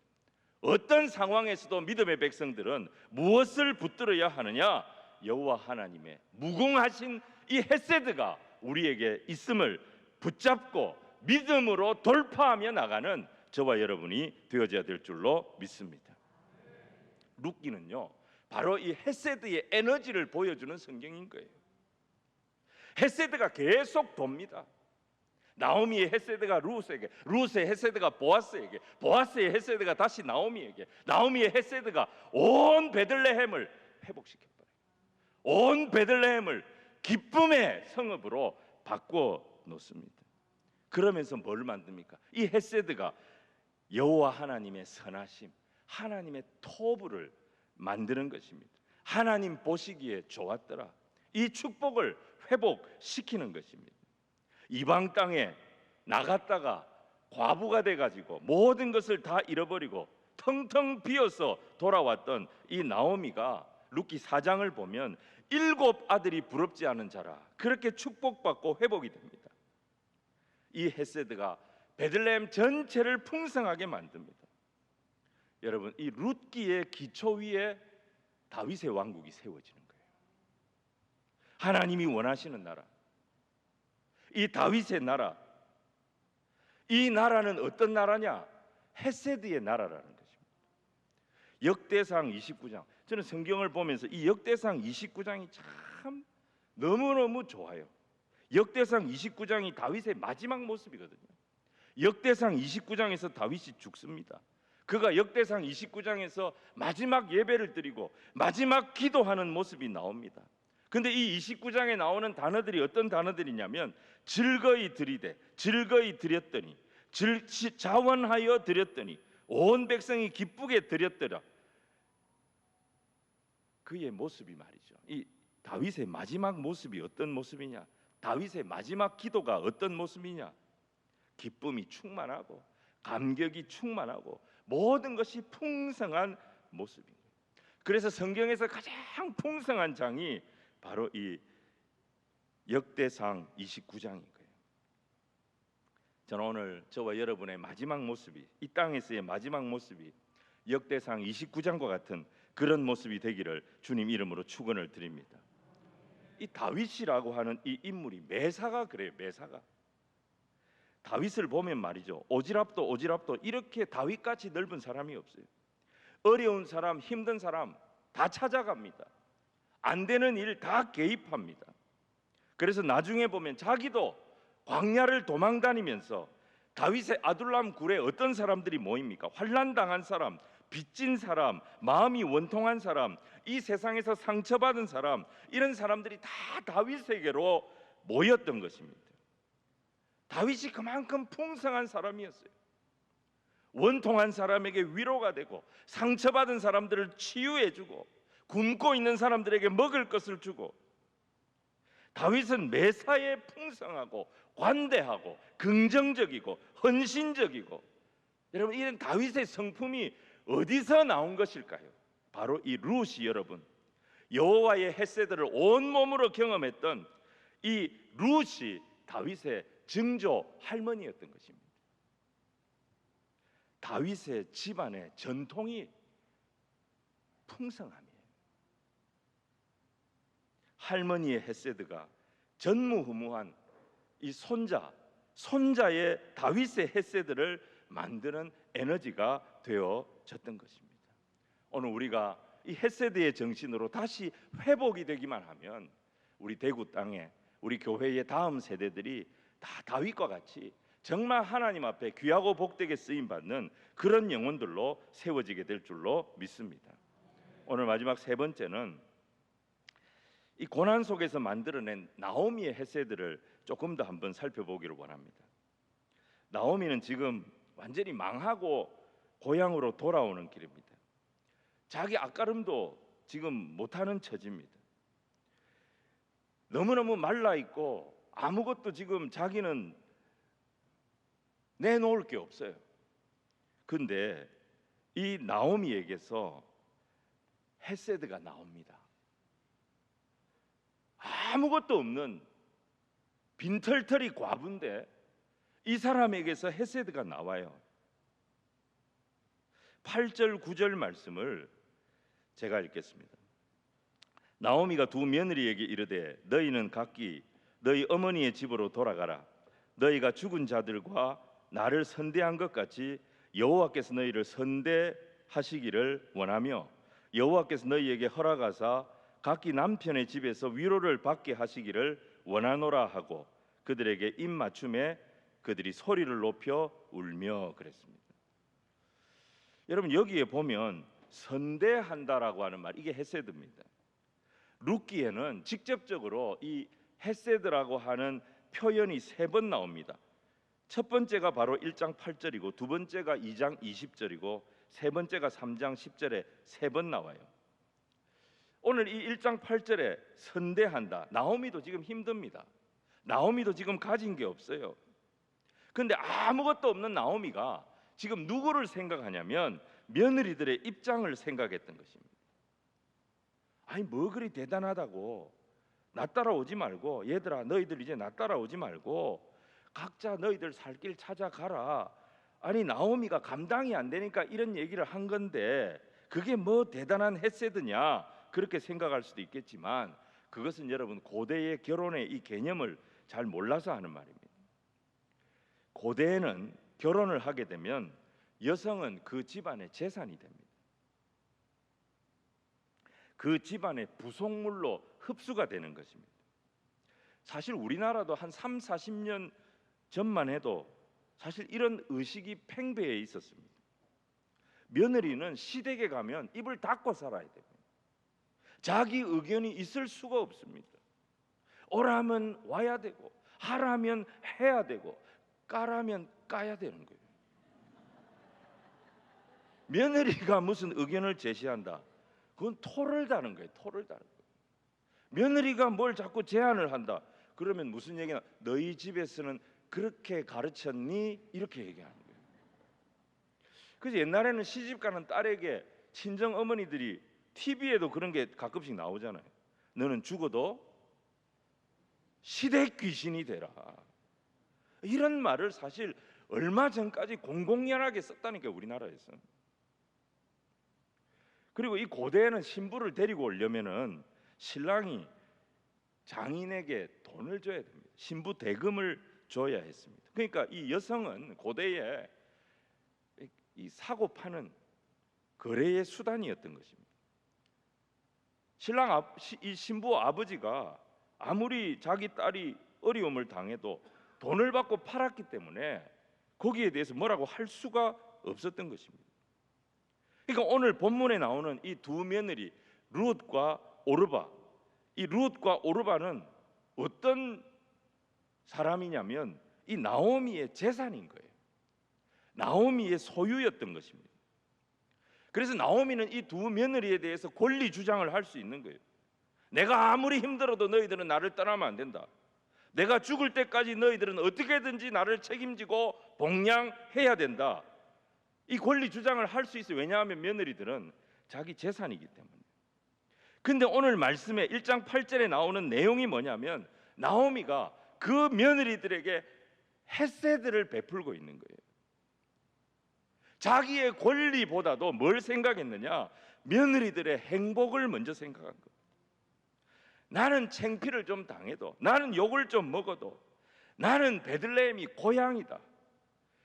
어떤 상황에서도 믿음의 백성들은 무엇을 붙들어야 하느냐? 여호와 하나님의 무궁하신 이 헤세드가 우리에게 있음을 붙잡고 믿음으로 돌파하며 나가는 저와 여러분이 되어져야 될 줄로 믿습니다. 룻기는요, 바로 이 헤세드의 에너지를 보여주는 성경인 거예요. 헤세드가 계속 돕니다. 나오미의 헤세드가 룻에게, 룻의 헤세드가 보아스에게, 보아스의 헤세드가 다시 나오미에게, 나오미의 헤세드가 온 베들레헴을 회복시켰어요. 온 베들레헴을 기쁨의 성읍으로 바꿔 놓습니다. 그러면서 뭘 만듭니까? 이 헤세드가 여호와 하나님의 선하심, 하나님의 토부를 만드는 것입니다. 하나님 보시기에 좋았더라. 이 축복을 회복시키는 것입니다. 이방 땅에 나갔다가 과부가 돼가지고 모든 것을 다 잃어버리고 텅텅 비어서 돌아왔던 이 나오미가 룻기 4장을 보면 7 아들이 부럽지 않은 자라 그렇게 축복받고 회복이 됩니다. 이 헤세드가 베들레헴 전체를 풍성하게 만듭니다. 여러분, 이 룻기의 기초 위에 다윗의 왕국이 세워지는 거예요. 하나님이 원하시는 나라, 이 다윗의 나라, 이 나라는 어떤 나라냐? 헤세드의 나라라는 것입니다. 역대상 29장, 저는 성경을 보면서 이 역대상 29장이 참 너무너무 좋아요. 역대상 29장이 다윗의 마지막 모습이거든요. 역대상 29장에서 다윗이 죽습니다. 그가 역대상 29장에서 마지막 예배를 드리고 마지막 기도하는 모습이 나옵니다. 근데 이 29장에 나오는 단어들이 어떤 단어들이냐면 즐거이 드리되, 즐거이 드렸더니, 자원하여 드렸더니, 온 백성이 기쁘게 드렸더라. 그의 모습이 말이죠. 이 다윗의 마지막 모습이 어떤 모습이냐? 다윗의 마지막 기도가 어떤 모습이냐? 기쁨이 충만하고 감격이 충만하고 모든 것이 풍성한 모습입니다. 그래서 성경에서 가장 풍성한 장이 바로 이 역대상 29장인 거예요. 저는 오늘 저와 여러분의 마지막 모습이, 이 땅에서의 마지막 모습이 역대상 29장과 같은 그런 모습이 되기를 주님 이름으로 축원을 드립니다. 이 다윗이라고 하는 이 인물이 매사가 그래요. 매사가 다윗을 보면 말이죠, 오지랖도 이렇게 다윗같이 넓은 사람이 없어요. 어려운 사람, 힘든 사람 다 찾아갑니다. 안 되는 일 다 개입합니다. 그래서 나중에 보면 자기도 광야를 도망다니면서 다윗의 아둘람 굴에 어떤 사람들이 모입니까? 환난 당한 사람, 빚진 사람, 마음이 원통한 사람, 이 세상에서 상처받은 사람, 이런 사람들이 다 다윗에게로 모였던 것입니다. 다윗이 그만큼 풍성한 사람이었어요. 원통한 사람에게 위로가 되고, 상처받은 사람들을 치유해주고, 굶고 있는 사람들에게 먹을 것을 주고, 다윗은 매사에 풍성하고 관대하고 긍정적이고 헌신적이고, 여러분, 이런 다윗의 성품이 어디서 나온 것일까요? 바로 이 룻이, 여러분, 여호와의 헤세드를 온몸으로 경험했던 이 룻이 다윗의 증조 할머니였던 것입니다. 다윗의 집안의 전통이 풍성함이에요. 할머니의 헤세드가 전무후무한 이 손자의 다윗의 헤세드를 만드는 에너지가 되어졌던 것입니다. 오늘 우리가 이 헤세드의 정신으로 다시 회복이 되기만 하면 우리 대구 땅에 우리 교회의 다음 세대들이 다 다윗과 같이 정말 하나님 앞에 귀하고 복되게 쓰임 받는 그런 영혼들로 세워지게 될 줄로 믿습니다. 오늘 마지막 세 번째는 이 고난 속에서 만들어낸 나오미의 헤세드를 조금 더 한번 살펴보기를 원합니다. 나오미는 지금 완전히 망하고 고향으로 돌아오는 길입니다. 자기 앞가름도 지금 못하는 처지입니다. 너무너무 말라 있고 아무것도 지금 자기는 내놓을 게 없어요. 근데 이 나오미에게서 헤세드가 나옵니다. 아무것도 없는 빈털터리 과부인데 이 사람에게서 헤세드가 나와요. 8절 9절 말씀을 제가 읽겠습니다. 나오미가 두 며느리에게 이르되 너희는 각기 너희 어머니의 집으로 돌아가라. 너희가 죽은 자들과 나를 선대한 것 같이 여호와께서 너희를 선대하시기를 원하며 여호와께서 너희에게 허락하사 각기 남편의 집에서 위로를 받게 하시기를 원하노라 하고 그들에게 입맞춤에 그들이 소리를 높여 울며 그랬습니다. 여러분, 여기에 보면 선대한다라고 하는 말, 이게 헤세드입니다. 룻기에는 직접적으로 이 헤세드라고 하는 표현이 3번 나옵니다. 첫 번째가 바로 1장 8절이고 두 번째가 2장 20절이고 세 번째가 3장 10절에 3번 나와요. 오늘 이 1장 8절에 선대한다. 나오미도 지금 힘듭니다. 나오미도 지금 가진 게 없어요. 근데 아무것도 없는 나오미가 지금 누구를 생각하냐면 며느리들의 입장을 생각했던 것입니다. 아니 뭐 그리 대단하다고, 나 따라오지 말고, 얘들아 너희들 이제 나 따라오지 말고 각자 너희들 살 길 찾아가라. 아니 나오미가 감당이 안 되니까 이런 얘기를 한 건데 그게 뭐 대단한 헤세드냐, 그렇게 생각할 수도 있겠지만 그것은 여러분 고대의 결혼의 이 개념을 잘 몰라서 하는 말입니다. 고대에는 결혼을 하게 되면 여성은 그 집안의 재산이 됩니다. 그 집안의 부속물로 흡수가 되는 것입니다. 사실 우리나라도 한 3, 40년 전만 해도 사실 이런 의식이 팽배해 있었습니다. 며느리는 시댁에 가면 입을 닫고 살아야 됩니다. 자기 의견이 있을 수가 없습니다. 오라면 와야 되고 하라면 해야 되고 까라면 까야 되는 거예요. 며느리가 무슨 의견을 제시한다, 그건 토를 다는 거예요. 토를 다는 거예요. 며느리가 뭘 자꾸 제안을 한다, 그러면 무슨 얘기냐, 너희 집에서는 그렇게 가르쳤니? 이렇게 얘기하는 거예요. 그래서 옛날에는 시집가는 딸에게 친정 어머니들이 TV에도 그런 게 가끔씩 나오잖아요. 너는 죽어도 시댁 귀신이 되라. 이런 말을 사실 얼마 전까지 공공연하게 썼다니까, 우리나라에서. 그리고 이 고대에는 신부를 데리고 오려면은 신랑이 장인에게 돈을 줘야 됩니다. 신부 대금을 줘야 했습니다. 그러니까 이 여성은 고대에 이 사고 파는 거래의 수단이었던 것입니다. 이 신부 아버지가 아무리 자기 딸이 어려움을 당해도 돈을 받고 팔았기 때문에 거기에 대해서 뭐라고 할 수가 없었던 것입니다. 그러니까 오늘 본문에 나오는 이 두 며느리 룻과 오르바, 이 룻과 오르바는 어떤 사람이냐면 이 나오미의 재산인 거예요. 나오미의 소유였던 것입니다. 그래서 나오미는 이 두 며느리에 대해서 권리 주장을 할 수 있는 거예요. 내가 아무리 힘들어도 너희들은 나를 떠나면 안 된다. 내가 죽을 때까지 너희들은 어떻게든지 나를 책임지고 복양해야 된다. 이 권리 주장을 할 수 있어요. 왜냐하면 며느리들은 자기 재산이기 때문에. 근데 오늘 말씀에 1장 8절에 나오는 내용이 뭐냐면 나오미가 그 며느리들에게 헤세드를 베풀고 있는 거예요. 자기의 권리보다도 뭘 생각했느냐? 며느리들의 행복을 먼저 생각한 거예요. 나는 창피를 좀 당해도, 나는 욕을 좀 먹어도, 나는 베들레헴이 고향이다.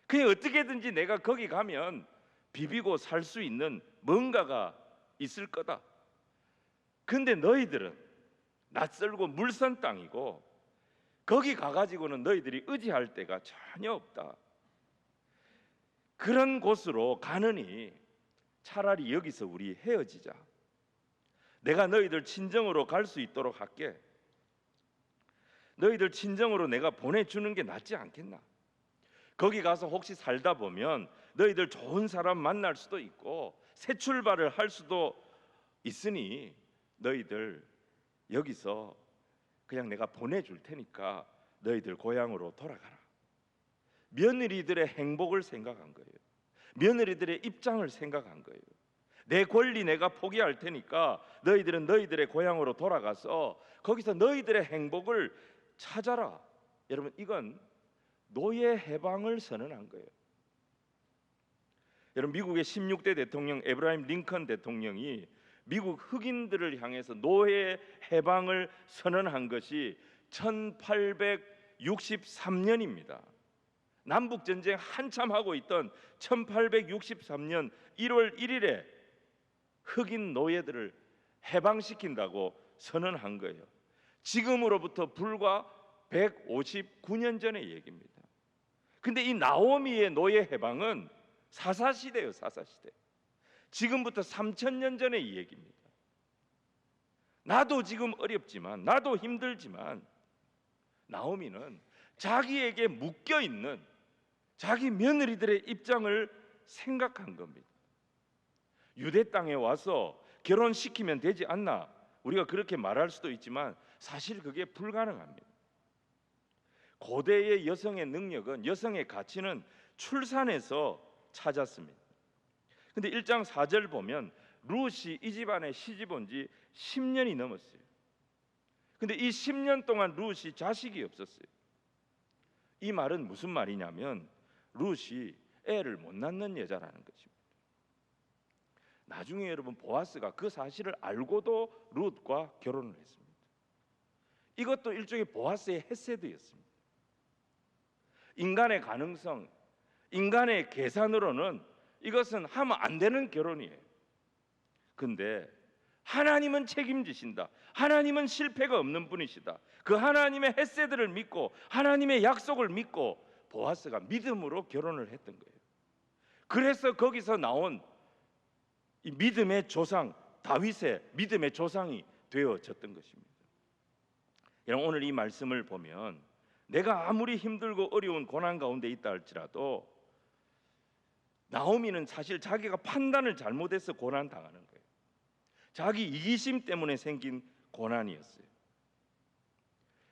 그냥 어떻게든지 내가 거기 가면 비비고 살 수 있는 뭔가가 있을 거다. 근데 너희들은 낯설고 물선 땅이고 거기 가가지고는 너희들이 의지할 데가 전혀 없다. 그런 곳으로 가느니 차라리 여기서 우리 헤어지자. 내가 너희들 친정으로 갈 수 있도록 할게. 너희들 친정으로 내가 보내주는 게 낫지 않겠나? 거기 가서 혹시 살다 보면 너희들 좋은 사람 만날 수도 있고 새 출발을 할 수도 있으니 너희들 여기서 그냥 내가 보내줄 테니까 너희들 고향으로 돌아가라. 며느리들의 행복을 생각한 거예요. 며느리들의 입장을 생각한 거예요. 내 권리 내가 포기할 테니까 너희들은 너희들의 고향으로 돌아가서 거기서 너희들의 행복을 찾아라. 여러분, 이건 노예 해방을 선언한 거예요. 여러분, 미국의 16대 대통령 에브라임 링컨 대통령이 미국 흑인들을 향해서 노예 해방을 선언한 것이 1863년입니다. 남북 전쟁 한참 하고 있던 1863년 1월 1일에 흑인 노예들을 해방시킨다고 선언한 거예요. 지금으로부터 불과 159년 전의 얘기입니다. 근데 이 나오미의 노예 해방은 사사시대예요. 사사시대. 지금부터 3000년 전의 이 얘기입니다. 나도 지금 어렵지만, 나도 힘들지만 나오미는 자기에게 묶여있는 자기 며느리들의 입장을 생각한 겁니다. 유대 땅에 와서 결혼시키면 되지 않나? 우리가 그렇게 말할 수도 있지만 사실 그게 불가능합니다. 고대의 여성의 능력은, 여성의 가치는 출산에서 찾았습니다. 근데 1장 4절 보면 룻이 이 집안에 시집 온 지 10년이 넘었어요. 근데 이 10년 동안 룻이 자식이 없었어요. 이 말은 무슨 말이냐면 룻이 애를 못 낳는 여자라는 것입니다. 나중에 여러분 보아스가 그 사실을 알고도 룻과 결혼을 했습니다. 이것도 일종의 보아스의 헤세드였습니다. 인간의 가능성, 인간의 계산으로는 이것은 하면 안 되는 결혼이에요. 근데 하나님은 책임지신다. 하나님은 실패가 없는 분이시다. 그 하나님의 헤세드를 믿고 하나님의 약속을 믿고 보아스가 믿음으로 결혼을 했던 거예요. 그래서 거기서 나온 이 믿음의 조상 다윗의 믿음의 조상이 되어졌던 것입니다. 여러분, 오늘 이 말씀을 보면 내가 아무리 힘들고 어려운 고난 가운데 있다 할지라도 나오미는 사실 자기가 판단을 잘못해서 고난 당하는 거예요. 자기 이기심 때문에 생긴 고난이었어요.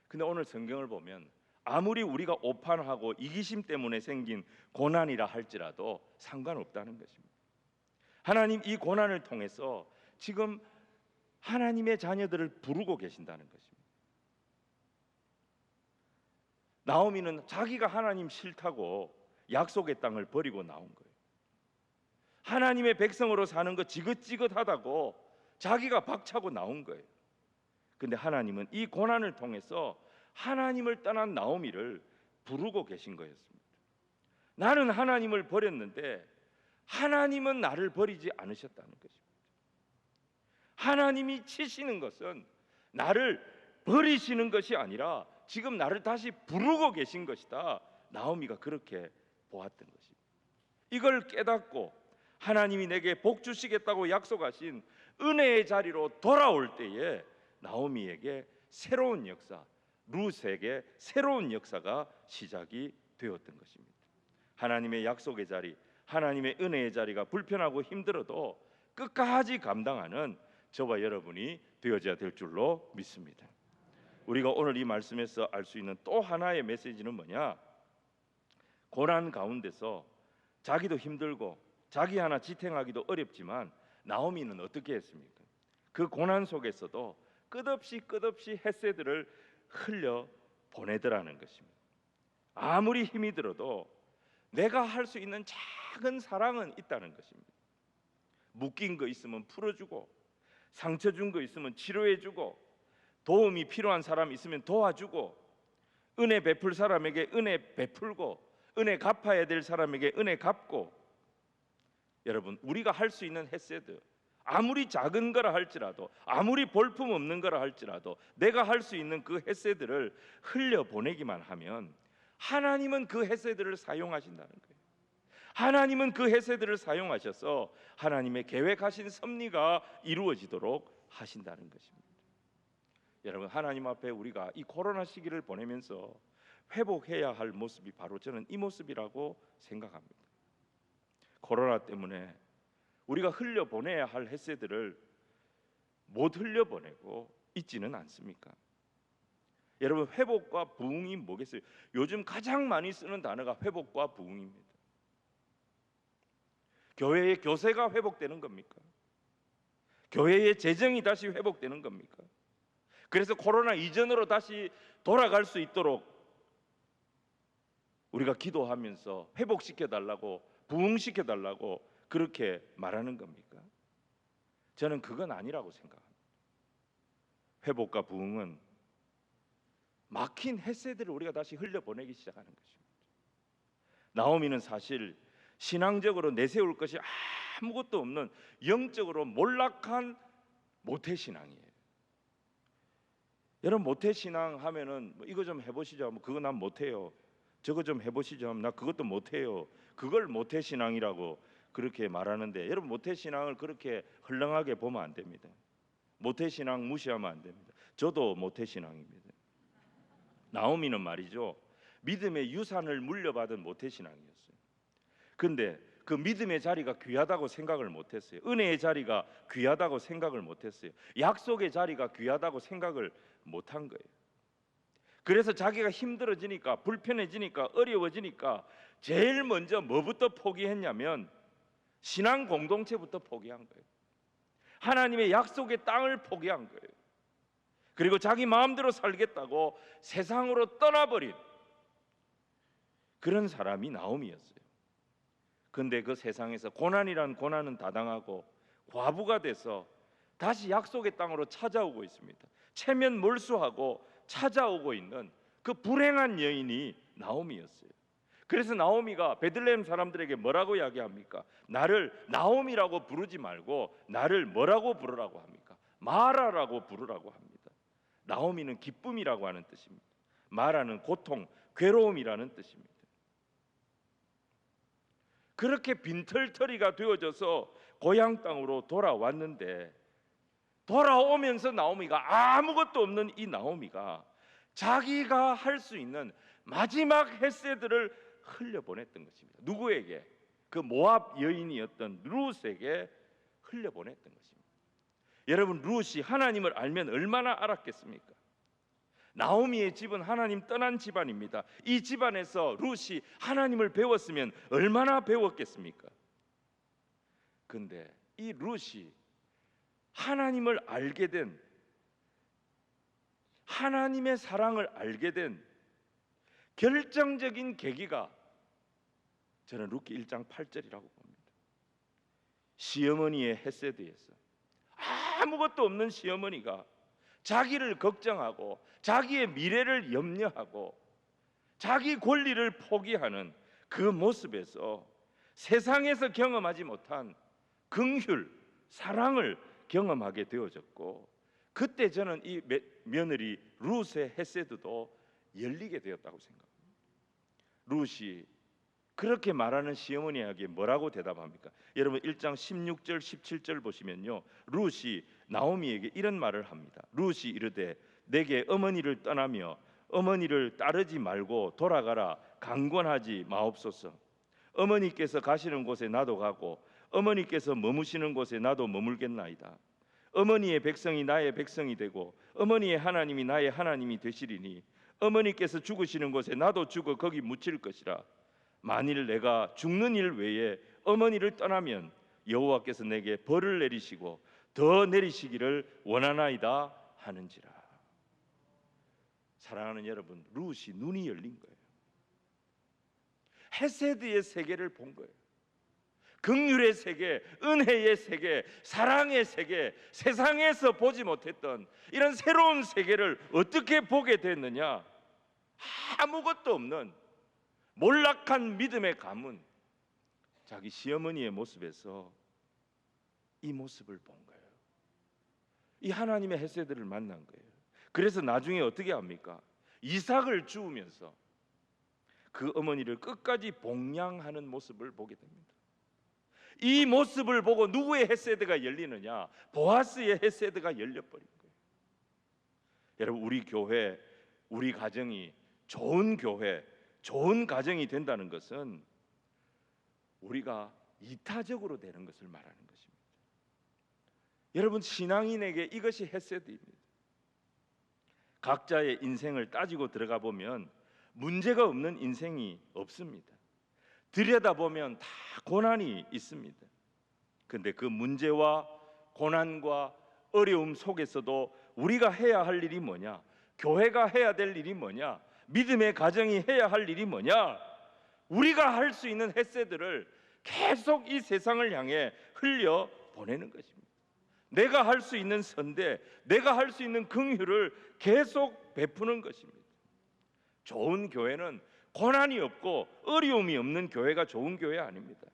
근데 오늘 성경을 보면 아무리 우리가 오판하고 이기심 때문에 생긴 고난이라 할지라도 상관없다는 것입니다. 하나님 이 고난을 통해서 지금 하나님의 자녀들을 부르고 계신다는 것입니다. 나오미는 자기가 하나님 싫다고 약속의 땅을 버리고 나온 거예요. 하나님의 백성으로 사는 거 지긋지긋하다고 자기가 박차고 나온 거예요. 근데 하나님은 이 고난을 통해서 하나님을 떠난 나오미를 부르고 계신 거였습니다. 나는 하나님을 버렸는데 하나님은 나를 버리지 않으셨다는 것입니다. 하나님이 치시는 것은 나를 버리시는 것이 아니라 지금 나를 다시 부르고 계신 것이다. 나오미가 그렇게 보았던 것입니다. 이걸 깨닫고 하나님이 내게 복 주시겠다고 약속하신 은혜의 자리로 돌아올 때에 나오미에게 새로운 역사, 룻에게 새로운 역사가 시작이 되었던 것입니다. 하나님의 약속의 자리, 하나님의 은혜의 자리가 불편하고 힘들어도 끝까지 감당하는 저와 여러분이 되어져야 될 줄로 믿습니다. 우리가 오늘 이 말씀에서 알 수 있는 또 하나의 메시지는 뭐냐? 고난 가운데서 자기도 힘들고 자기 하나 지탱하기도 어렵지만 나오미는 어떻게 했습니까? 그 고난 속에서도 끝없이 햇새들을 흘려 보내더라는 것입니다. 아무리 힘이 들어도 내가 할 수 있는 작은 사랑은 있다는 것입니다. 묶인 거 있으면 풀어주고, 상처 준 거 있으면 치료해주고, 도움이 필요한 사람 있으면 도와주고, 은혜 베풀 사람에게 은혜 베풀고, 은혜 갚아야 될 사람에게 은혜 갚고. 여러분, 우리가 할 수 있는 햇새들, 아무리 작은 거라 할지라도, 아무리 볼품 없는 거라 할지라도 내가 할 수 있는 그 햇새들을 흘려 보내기만 하면 하나님은 그 햇새들을 사용하신다는 거예요. 하나님은 그 햇새들을 사용하셔서 하나님의 계획하신 섭리가 이루어지도록 하신다는 것입니다. 여러분, 하나님 앞에 우리가 이 코로나 시기를 보내면서 회복해야 할 모습이 바로 저는 이 모습이라고 생각합니다. 코로나 때문에 우리가 흘려보내야 할 햇새들을 못 흘려보내고 있지는 않습니까? 여러분, 회복과 부흥이 뭐겠어요? 요즘 가장 많이 쓰는 단어가 회복과 부흥입니다. 교회의 교세가 회복되는 겁니까? 교회의 재정이 다시 회복되는 겁니까? 그래서 코로나 이전으로 다시 돌아갈 수 있도록 우리가 기도하면서 회복시켜 달라고, 부흥시켜 달라고 그렇게 말하는 겁니까? 저는 그건 아니라고 생각합니다. 회복과 부흥은 막힌 햇새들을 우리가 다시 흘려보내기 시작하는 것입니다. 나오미는 사실 신앙적으로 내세울 것이 아무것도 없는 영적으로 몰락한 모태신앙이에요. 여러분, 모태신앙 하면은 이거 좀 해보시죠. 그거 난 못해요. 저거 좀 해보시죠. 나 그것도 못해요. 그걸 모태신앙이라고 그렇게 말하는데, 여러분, 모태신앙을 그렇게 헐렁하게 보면 안 됩니다. 모태신앙 무시하면 안 됩니다. 저도 모태신앙입니다. 나오미는 말이죠, 믿음의 유산을 물려받은 모태신앙이었어요. 근데 그 믿음의 자리가 귀하다고 생각을 못했어요. 은혜의 자리가 귀하다고 생각을 못했어요. 약속의 자리가 귀하다고 생각을 못한 거예요. 그래서 자기가 힘들어지니까, 불편해지니까, 어려워지니까 제일 먼저 뭐부터 포기했냐면 신앙 공동체부터 포기한 거예요. 하나님의 약속의 땅을 포기한 거예요. 그리고 자기 마음대로 살겠다고 세상으로 떠나버린 그런 사람이 나오미였어요. 근데 그 세상에서 고난이란 고난은 다 당하고 과부가 돼서 다시 약속의 땅으로 찾아오고 있습니다. 체면 몰수하고 찾아오고 있는 그 불행한 여인이 나오미였어요. 그래서 나오미가 베들레헴 사람들에게 뭐라고 이야기합니까? 나를 나오미라고 부르지 말고 나를 뭐라고 부르라고 합니까? 마라라고 부르라고 합니다. 나오미는 기쁨이라고 하는 뜻입니다. 마라는 고통, 괴로움이라는 뜻입니다. 그렇게 빈털터리가 되어져서 고향 땅으로 돌아왔는데, 돌아오면서 나오미가, 아무것도 없는 이 나오미가 자기가 할 수 있는 마지막 햇새들을 흘려보냈던 것입니다. 누구에게? 그 모압 여인이었던 룻에게 흘려보냈던 것입니다. 여러분, 룻이 하나님을 알면 얼마나 알았겠습니까? 나오미의 집은 하나님 떠난 집안입니다. 이 집안에서 룻이 하나님을 배웠으면 얼마나 배웠겠습니까? 근데 이 룻이 하나님을 알게 된, 하나님의 사랑을 알게 된 결정적인 계기가 저는 룻기 1장 8절이라고 봅니다. 시어머니의 햇세드에서 아무것도 없는 시어머니가 자기를 걱정하고 자기의 미래를 염려하고 자기 권리를 포기하는 그 모습에서 세상에서 경험하지 못한 긍휼, 사랑을 경험하게 되어졌고, 그때 저는 이 며느리 룻의 햇세드도 열리게 되었다고 생각합니다. 룻이 그렇게 말하는 시어머니에게 뭐라고 대답합니까? 여러분, 1장 16절 17절 보시면요, 룻이 나오미에게 이런 말을 합니다. 룻이 이르되 내게 어머니를 떠나며 어머니를 따르지 말고 돌아가라 강권하지 마옵소서. 어머니께서 가시는 곳에 나도 가고 어머니께서 머무시는 곳에 나도 머물겠나이다. 어머니의 백성이 나의 백성이 되고 어머니의 하나님이 나의 하나님이 되시리니 어머니께서 죽으시는 곳에 나도 죽어 거기 묻힐 것이라. 만일 내가 죽는 일 외에 어머니를 떠나면 여호와께서 내게 벌을 내리시고 더 내리시기를 원하나이다 하는지라. 사랑하는 여러분, 룻이 눈이 열린 거예요. 헤세드의 세계를 본 거예요. 긍휼의 세계, 은혜의 세계, 사랑의 세계, 세상에서 보지 못했던 이런 새로운 세계를 어떻게 보게 됐느냐? 아무것도 없는 몰락한 믿음의 가문, 자기 시어머니의 모습에서 이 모습을 본 거예요. 이 하나님의 헤세드를 만난 거예요. 그래서 나중에 어떻게 합니까? 이삭을 주우면서 그 어머니를 끝까지 봉양하는 모습을 보게 됩니다. 이 모습을 보고 누구의 헤세드가 열리느냐? 보아스의 헤세드가 열려버린 거예요. 여러분, 우리 교회, 우리 가정이 좋은 교회, 좋은 가정이 된다는 것은 우리가 이타적으로 되는 것을 말하는 것입니다. 여러분, 신앙인에게 이것이 헤세드입니다. 각자의 인생을 따지고 들어가 보면 문제가 없는 인생이 없습니다. 들여다보면 다 고난이 있습니다. 그런데 그 문제와 고난과 어려움 속에서도 우리가 해야 할 일이 뭐냐? 교회가 해야 될 일이 뭐냐? 믿음의 가정이 해야 할 일이 뭐냐? 우리가 할 수 있는 헤세드를 계속 이 세상을 향해 흘려 보내는 것입니다. 내가 할 수 있는 선대, 내가 할 수 있는 긍휼을 계속 베푸는 것입니다. 좋은 교회는 고난이 없고 어려움이 없는 교회가 좋은 교회 아닙니다.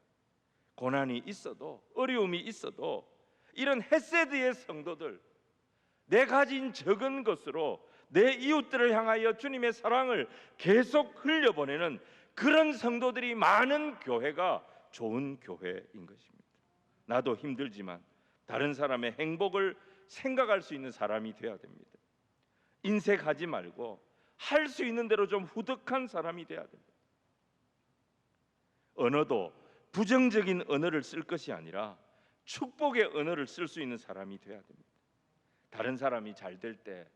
고난이 있어도 어려움이 있어도 이런 헤세드의 성도들, 내 가진 적은 것으로 내 이웃들을 향하여 주님의 사랑을 계속 흘려보내는 그런 성도들이 많은 교회가 좋은 교회인 것입니다. 나도 힘들지만 다른 사람의 행복을 생각할 수 있는 사람이 되어야 됩니다. 인색하지 말고 할 수 있는 대로 좀 후덕한 사람이 되어야 됩니다. 언어도 부정적인 언어를 쓸 것이 아니라 축복의 언어를 쓸 수 있는 사람이 되어야 됩니다. 다른 사람이 잘 될 때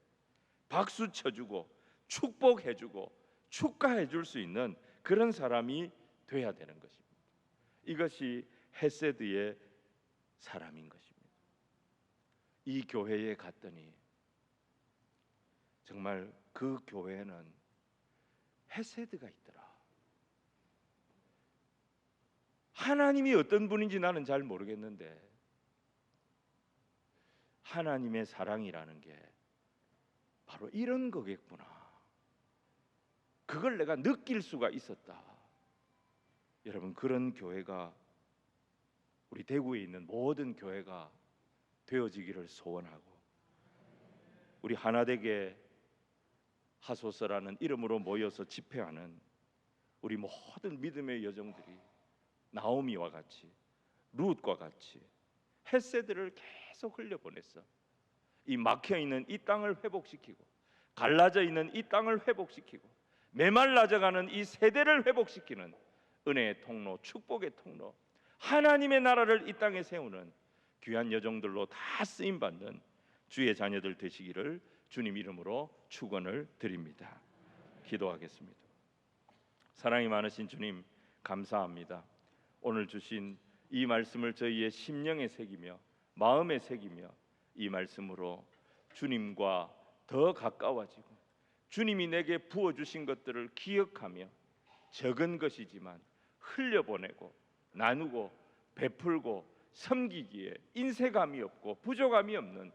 박수 쳐주고 축복해주고 축하해줄 수 있는 그런 사람이 되어야 되는 것입니다. 이것이 헤세드의 사람인 것입니다. 이 교회에 갔더니 정말 그 교회는 헤세드가 있더라. 하나님이 어떤 분인지 나는 잘 모르겠는데 하나님의 사랑이라는 게 바로 이런 거겠구나. 그걸 내가 느낄 수가 있었다. 여러분, 그런 교회가 우리 대구에 있는 모든 교회가 되어지기를 소원하고, 우리 하나되게 하소서라는 이름으로 모여서 집회하는 우리 모든 믿음의 여정들이 나오미와 같이, 룻과 같이 헤세드를 계속 흘려보냈어. 이 막혀있는 이 땅을 회복시키고, 갈라져 있는 이 땅을 회복시키고, 메말라져가는 이 세대를 회복시키는 은혜의 통로, 축복의 통로, 하나님의 나라를 이 땅에 세우는 귀한 여정들로 다 쓰임받는 주의 자녀들 되시기를 주님 이름으로 축원을 드립니다. 기도하겠습니다. 사랑이 많으신 주님, 감사합니다. 오늘 주신 이 말씀을 저희의 심령에 새기며 마음에 새기며 이 말씀으로 주님과 더 가까워지고 주님이 내게 부어주신 것들을 기억하며 적은 것이지만 흘려보내고 나누고 베풀고 섬기기에 인색함이 없고 부족함이 없는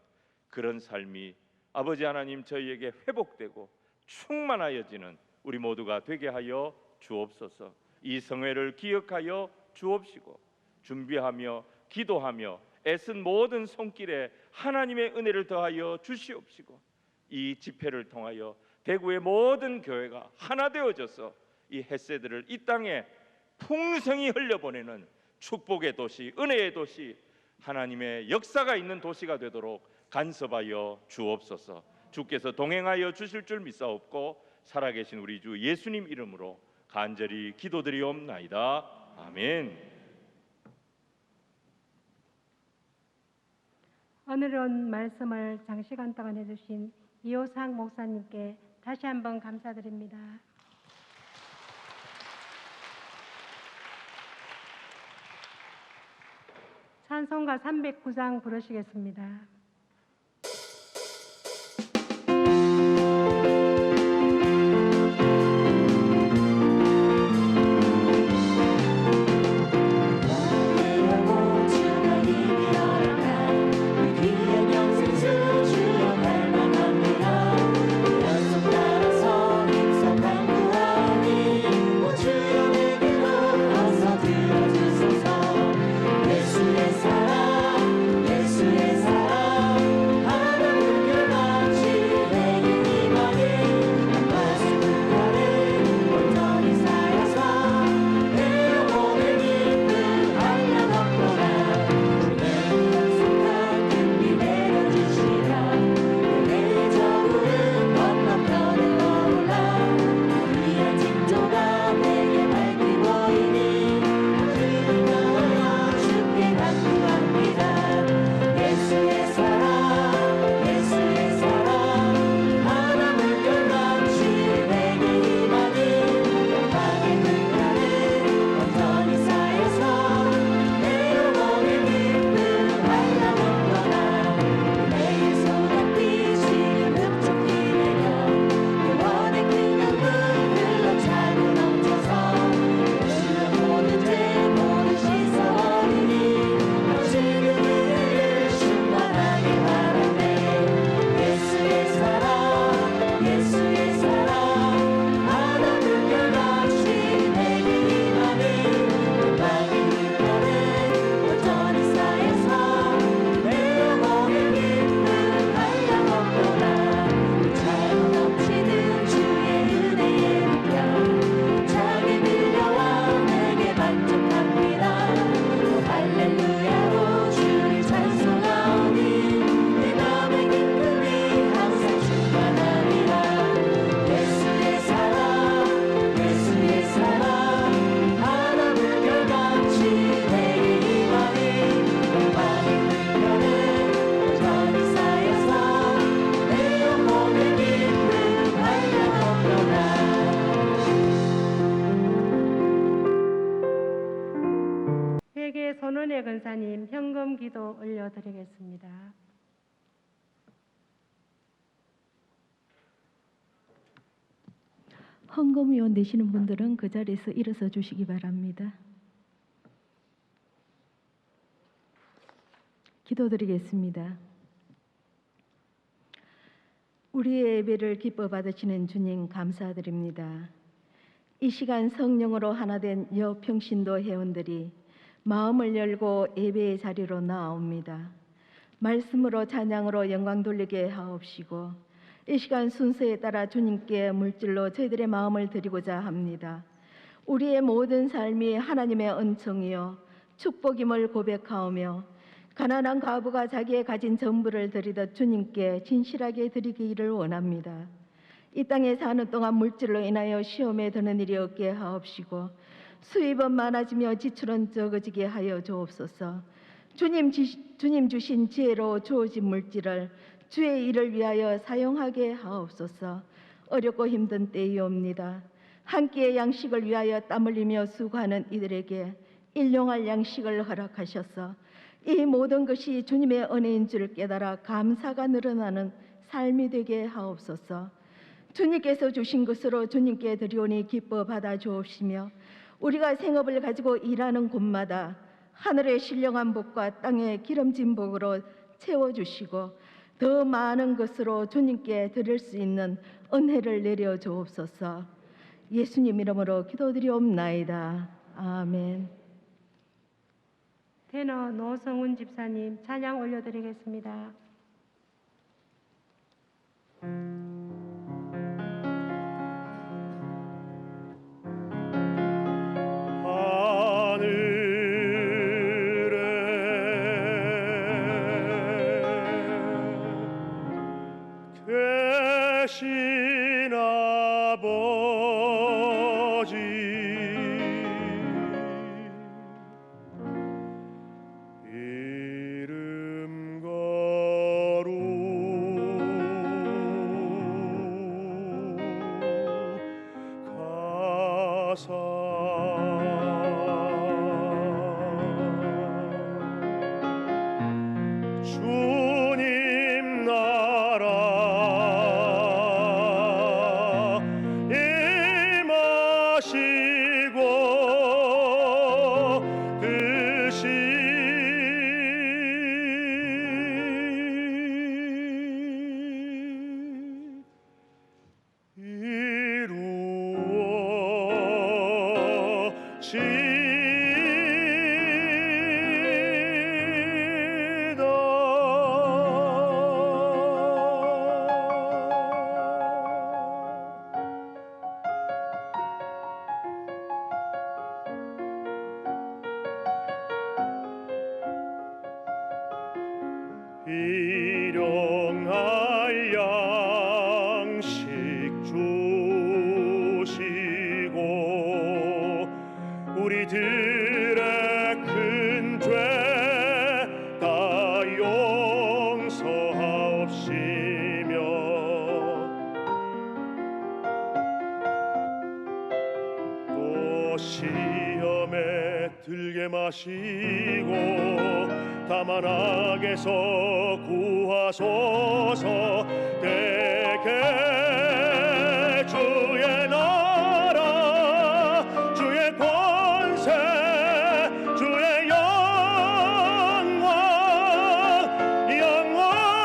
그런 삶이 아버지 하나님 저희에게 회복되고 충만하여지는 우리 모두가 되게 하여 주옵소서. 이 성회를 기억하여 주옵시고 준비하며 기도하며 애쓴 모든 손길에 하나님의 은혜를 더하여 주시옵시고 이 집회를 통하여 대구의 모든 교회가 하나 되어져서 이 헤세드를 이 땅에 풍성히 흘려보내는 축복의 도시, 은혜의 도시, 하나님의 역사가 있는 도시가 되도록 간섭하여 주옵소서. 주께서 동행하여 주실 줄 믿사옵고 살아계신 우리 주 예수님 이름으로 간절히 기도드리옵나이다. 아멘. 오늘은 말씀을 장시간 동안 해주신 이호상 목사님께 다시 한번 감사드립니다. 찬송가 309장 부르시겠습니다. 회계 손은혜 권사님 현금 기도 올려드리겠습니다. 헌금위원 되시는 분들은 그 자리에서 일어서 주시기 바랍니다. 기도드리겠습니다. 우리의 예배를 기뻐 받으시는 주님 감사드립니다. 이 시간 성령으로 하나 된 여평신도 회원들이 마음을 열고 예배의 자리로 나아옵니다. 말씀으로 찬양으로 영광 돌리게 하옵시고 이 시간 순서에 따라 주님께 물질로 저희들의 마음을 드리고자 합니다. 우리의 모든 삶이 하나님의 은총이요 축복임을 고백하오며 가난한 과부가 자기의 가진 전부를 드리듯 주님께 진실하게 드리기를 원합니다. 이 땅에 사는 동안 물질로 인하여 시험에 드는 일이 없게 하옵시고 수입은 많아지며 지출은 적어지게 하여 주옵소서. 주님 주신 지혜로 주어진 물질을 주의 일을 위하여 사용하게 하옵소서. 어렵고 힘든 때이옵니다. 한 끼의 양식을 위하여 땀 흘리며 수고하는 이들에게 일용할 양식을 허락하셔서 이 모든 것이 주님의 은혜인 줄 깨달아 감사가 늘어나는 삶이 되게 하옵소서. 주님께서 주신 것으로 주님께 드리오니 기뻐 받아 주옵시며 우리가 생업을 가지고 일하는 곳마다 하늘의 신령한 복과 땅의 기름진 복으로 채워주시고 더 많은 것으로 주님께 드릴 수 있는 은혜를 내려 주옵소서. 예수님 이름으로 기도드리옵나이다. 아멘. 테너 노성훈 집사님 찬양 올려드리겠습니다. 하늘에 계신 아버지 일용할 양식 주시고 우리들의 큰 죄 다 용서하옵시며 또 시험에 들게 마시고 다만 악에서 구하소서. 대개 주의 나라 주의 권세 주의 영광 영원히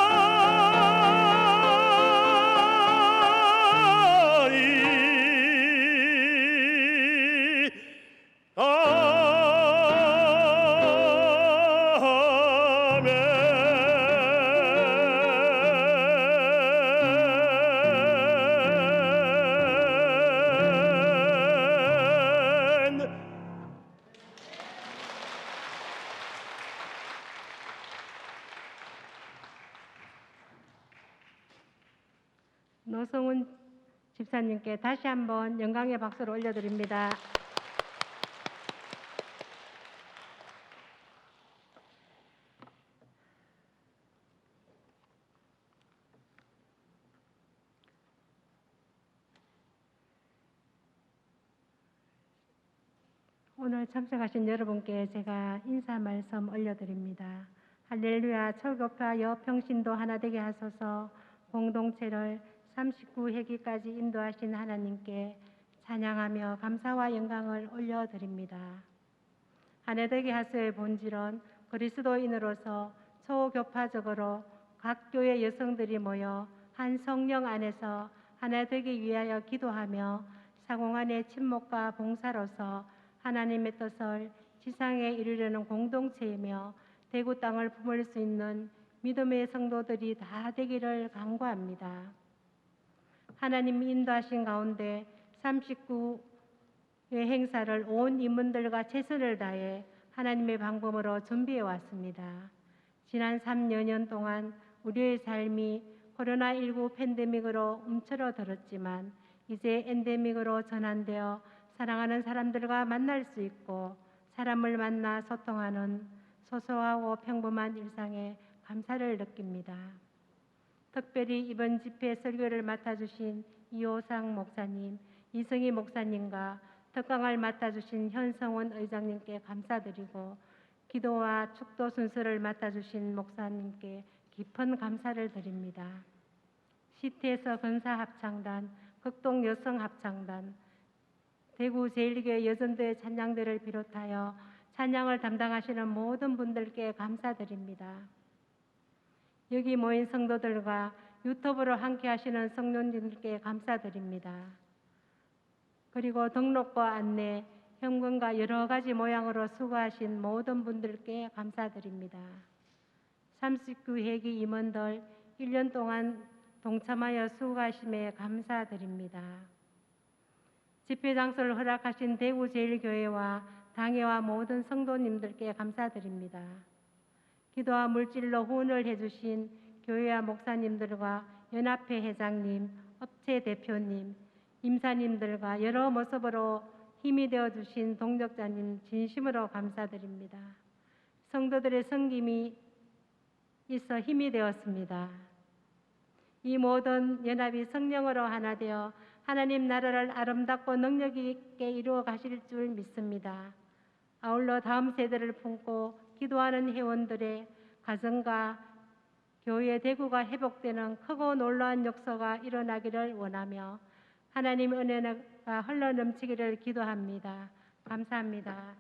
노성훈 집사님께 다시 한번 영광의 박수를 올려드립니다. 오늘 참석하신 여러분께 제가 인사 말씀 올려드립니다. 할렐루야. 초교파 여평신도 하나 되게 하소서. 공동체를 39회기까지 인도하신 하나님께 찬양하며 감사와 영광을 올려드립니다. 하나 되게 하소서의 본질은 그리스도인으로서 초교파적으로 각 교회 여성들이 모여 한 성령 안에서 하나 되기 위하여 기도하며 상호간의 친목과 봉사로서 하나님의 뜻을 지상에 이루려는 공동체이며 대구 땅을 품을 수 있는 믿음의 성도들이 다 되기를 간구합니다. 하나님이 인도하신 가운데 39회 행사를 온 인문들과 최선을 다해 하나님의 방법으로 준비해 왔습니다. 지난 3여 년 동안 우리의 삶이 코로나19 팬데믹으로 움츠러들었지만 이제 엔데믹으로 전환되어 사랑하는 사람들과 만날 수 있고 사람을 만나 소통하는 소소하고 평범한 일상에 감사를 느낍니다. 특별히 이번 집회 설교를 맡아주신 이호상 목사님, 이승희 목사님과 특강을 맡아주신 현성원 의장님께 감사드리고 기도와 축도 순서를 맡아주신 목사님께 깊은 감사를 드립니다. 시티에서 건사합창단, 극동여성합창단, 대구 제1교회 여전도의 찬양대를 비롯하여 찬양을 담당하시는 모든 분들께 감사드립니다. 여기 모인 성도들과 유튜브로 함께 하시는 성도님들께 감사드립니다. 그리고 등록과 안내, 현금과 여러 가지 모양으로 수고하신 모든 분들께 감사드립니다. 39회기 임원들 1년 동안 동참하여 수고하심에 감사드립니다. 집회 장소를 허락하신 대구 제1교회와 당회와 모든 성도님들께 감사드립니다. 기도와 물질로 후원을 해주신 교회와 목사님들과 연합회 회장님, 업체 대표님, 임사님들과 여러 모습으로 힘이 되어주신 동력자님 진심으로 감사드립니다. 성도들의 섬김이 있어 힘이 되었습니다. 이 모든 연합이 성령으로 하나 되어 하나님 나라를 아름답고 능력 있게 이루어 가실 줄 믿습니다. 아울러 다음 세대를 품고 기도하는 회원들의 가정과 교회 대구가 회복되는 크고 놀라운 역사가 일어나기를 원하며 하나님 은혜가 흘러넘치기를 기도합니다. 감사합니다.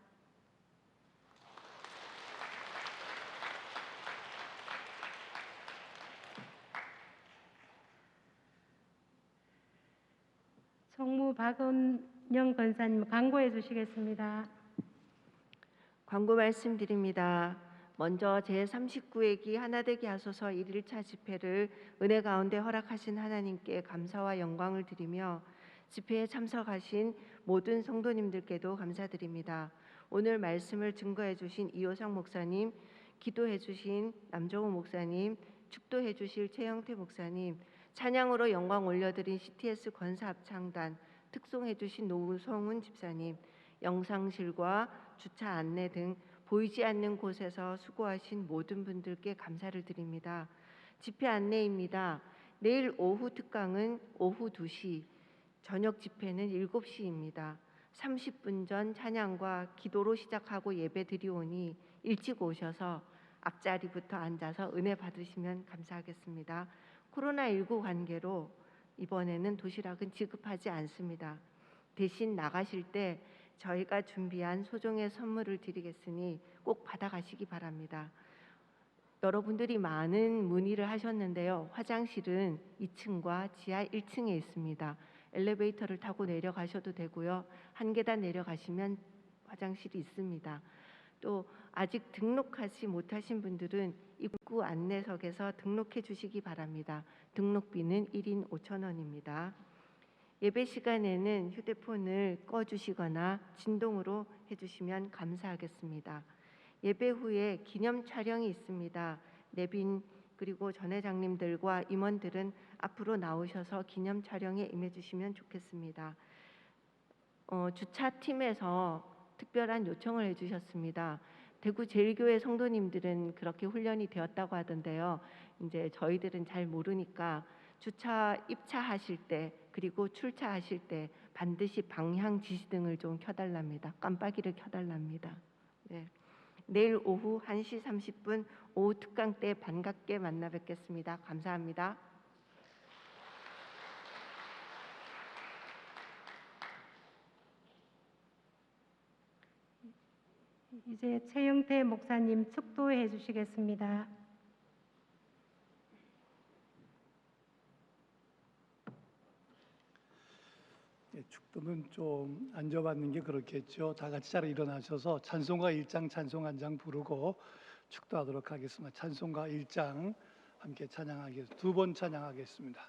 총무 박은영 권사님 강구해 주시겠습니다. 광고 말씀드립니다. 먼저 제39회기 하나되게 하소서 1일차 집회를 은혜 가운데 허락하신 하나님께 감사와 영광을 드리며 집회에 참석하신 모든 성도님들께도 감사드립니다. 오늘 말씀을 증거해 주신 이호상 목사님, 기도해 주신 남정우 목사님, 축도해 주실 최영태 목사님, 찬양으로 영광 올려드린 CTS 권사합창단, 특송해 주신 노성훈 집사님, 영상실과 주차 안내 등 보이지 않는 곳에서 수고하신 모든 분들께 감사를 드립니다. 집회 안내입니다. 내일 오후 특강은 오후 2시, 저녁 집회는 7시입니다. 30분 전 찬양과 기도로 시작하고 예배 드리오니 일찍 오셔서 앞자리부터 앉아서 은혜 받으시면 감사하겠습니다. 코로나19 관계로 이번에는 도시락은 지급하지 않습니다. 대신 나가실 때 저희가 준비한 소정의 선물을 드리겠으니 꼭 받아가시기 바랍니다. 여러분들이 많은 문의를 하셨는데요. 화장실은 2층과 지하 1층에 있습니다. 엘리베이터를 타고 내려가셔도 되고요. 한 계단 내려가시면 화장실이 있습니다. 또 아직 등록하지 못하신 분들은 입구 안내석에서 등록해 주시기 바랍니다. 등록비는 1인 5,000원입니다. 예배 시간에는 휴대폰을 꺼주시거나 진동으로 해주시면 감사하겠습니다. 예배 후에 기념 촬영이 있습니다. 내빈 그리고 전회장님들과 임원들은 앞으로 나오셔서 기념 촬영에 임해주시면 좋겠습니다. 주차팀에서 특별한 요청을 해주셨습니다. 대구 제일교회 성도님들은 그렇게 훈련이 되었다고 하던데요. 이제 저희들은 잘 모르니까 입차하실 때 그리고 출차하실 때 반드시 방향 지시등을 좀 켜달랍니다. 깜빡이를 켜달랍니다. 네. 내일 오후 1시 30분 오후 특강 때 반갑게 만나 뵙겠습니다. 감사합니다. 이제 최영태 목사님 축도해 주시겠습니다. 축도는 좀 앉아봤는 게 그렇겠죠. 다 같이 잘 일어나셔서 찬송가 1장, 찬송 1장 부르고 축도하도록 하겠습니다. 찬송가 1장 함께 찬양하겠습니다. 2번 찬양하겠습니다.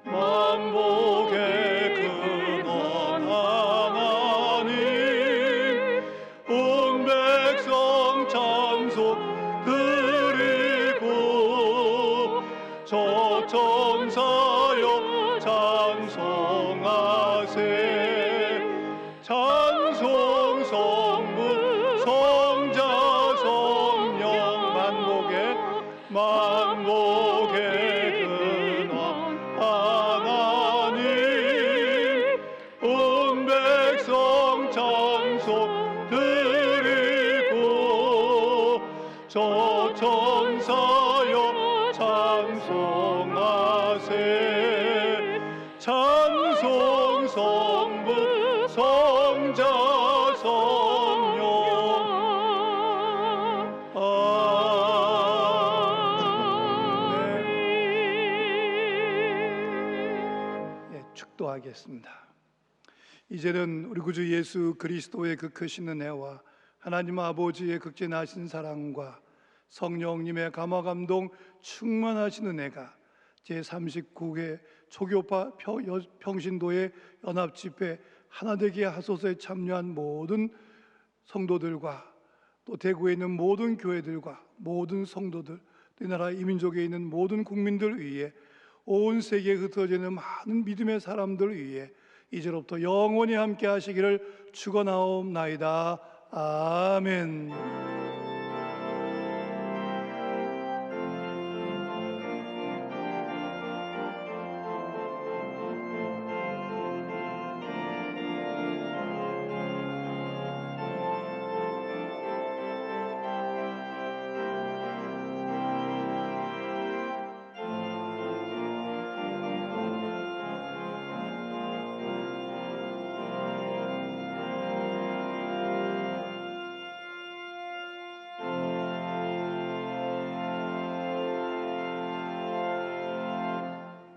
만복의 근원 하나님 온 백성 찬송 드리고 저 천사여 찬송하세 찬송 성부 성자 성령 만복의 근원 하나님 온 백성 찬송 드리고 저 천사여 찬송하세 찬송 성부 성자 성령 축도하겠습니다. 이제는 우리 구주 예수 그리스도의 그 크신 은혜와 하나님 아버지의 극진하신 사랑과 성령님의 감화감동 충만하신 은혜가 제39회 초교파 평신도의 연합집회 하나되게 하소서에 참여한 모든 성도들과 또 대구에 있는 모든 교회들과 모든 성도들, 이 나라 이민족에 있는 모든 국민들 위해 온 세계에 흩어져 있는 많은 믿음의 사람들 위해 이제로부터 영원히 함께 하시기를 축원하옵나이다. 아멘.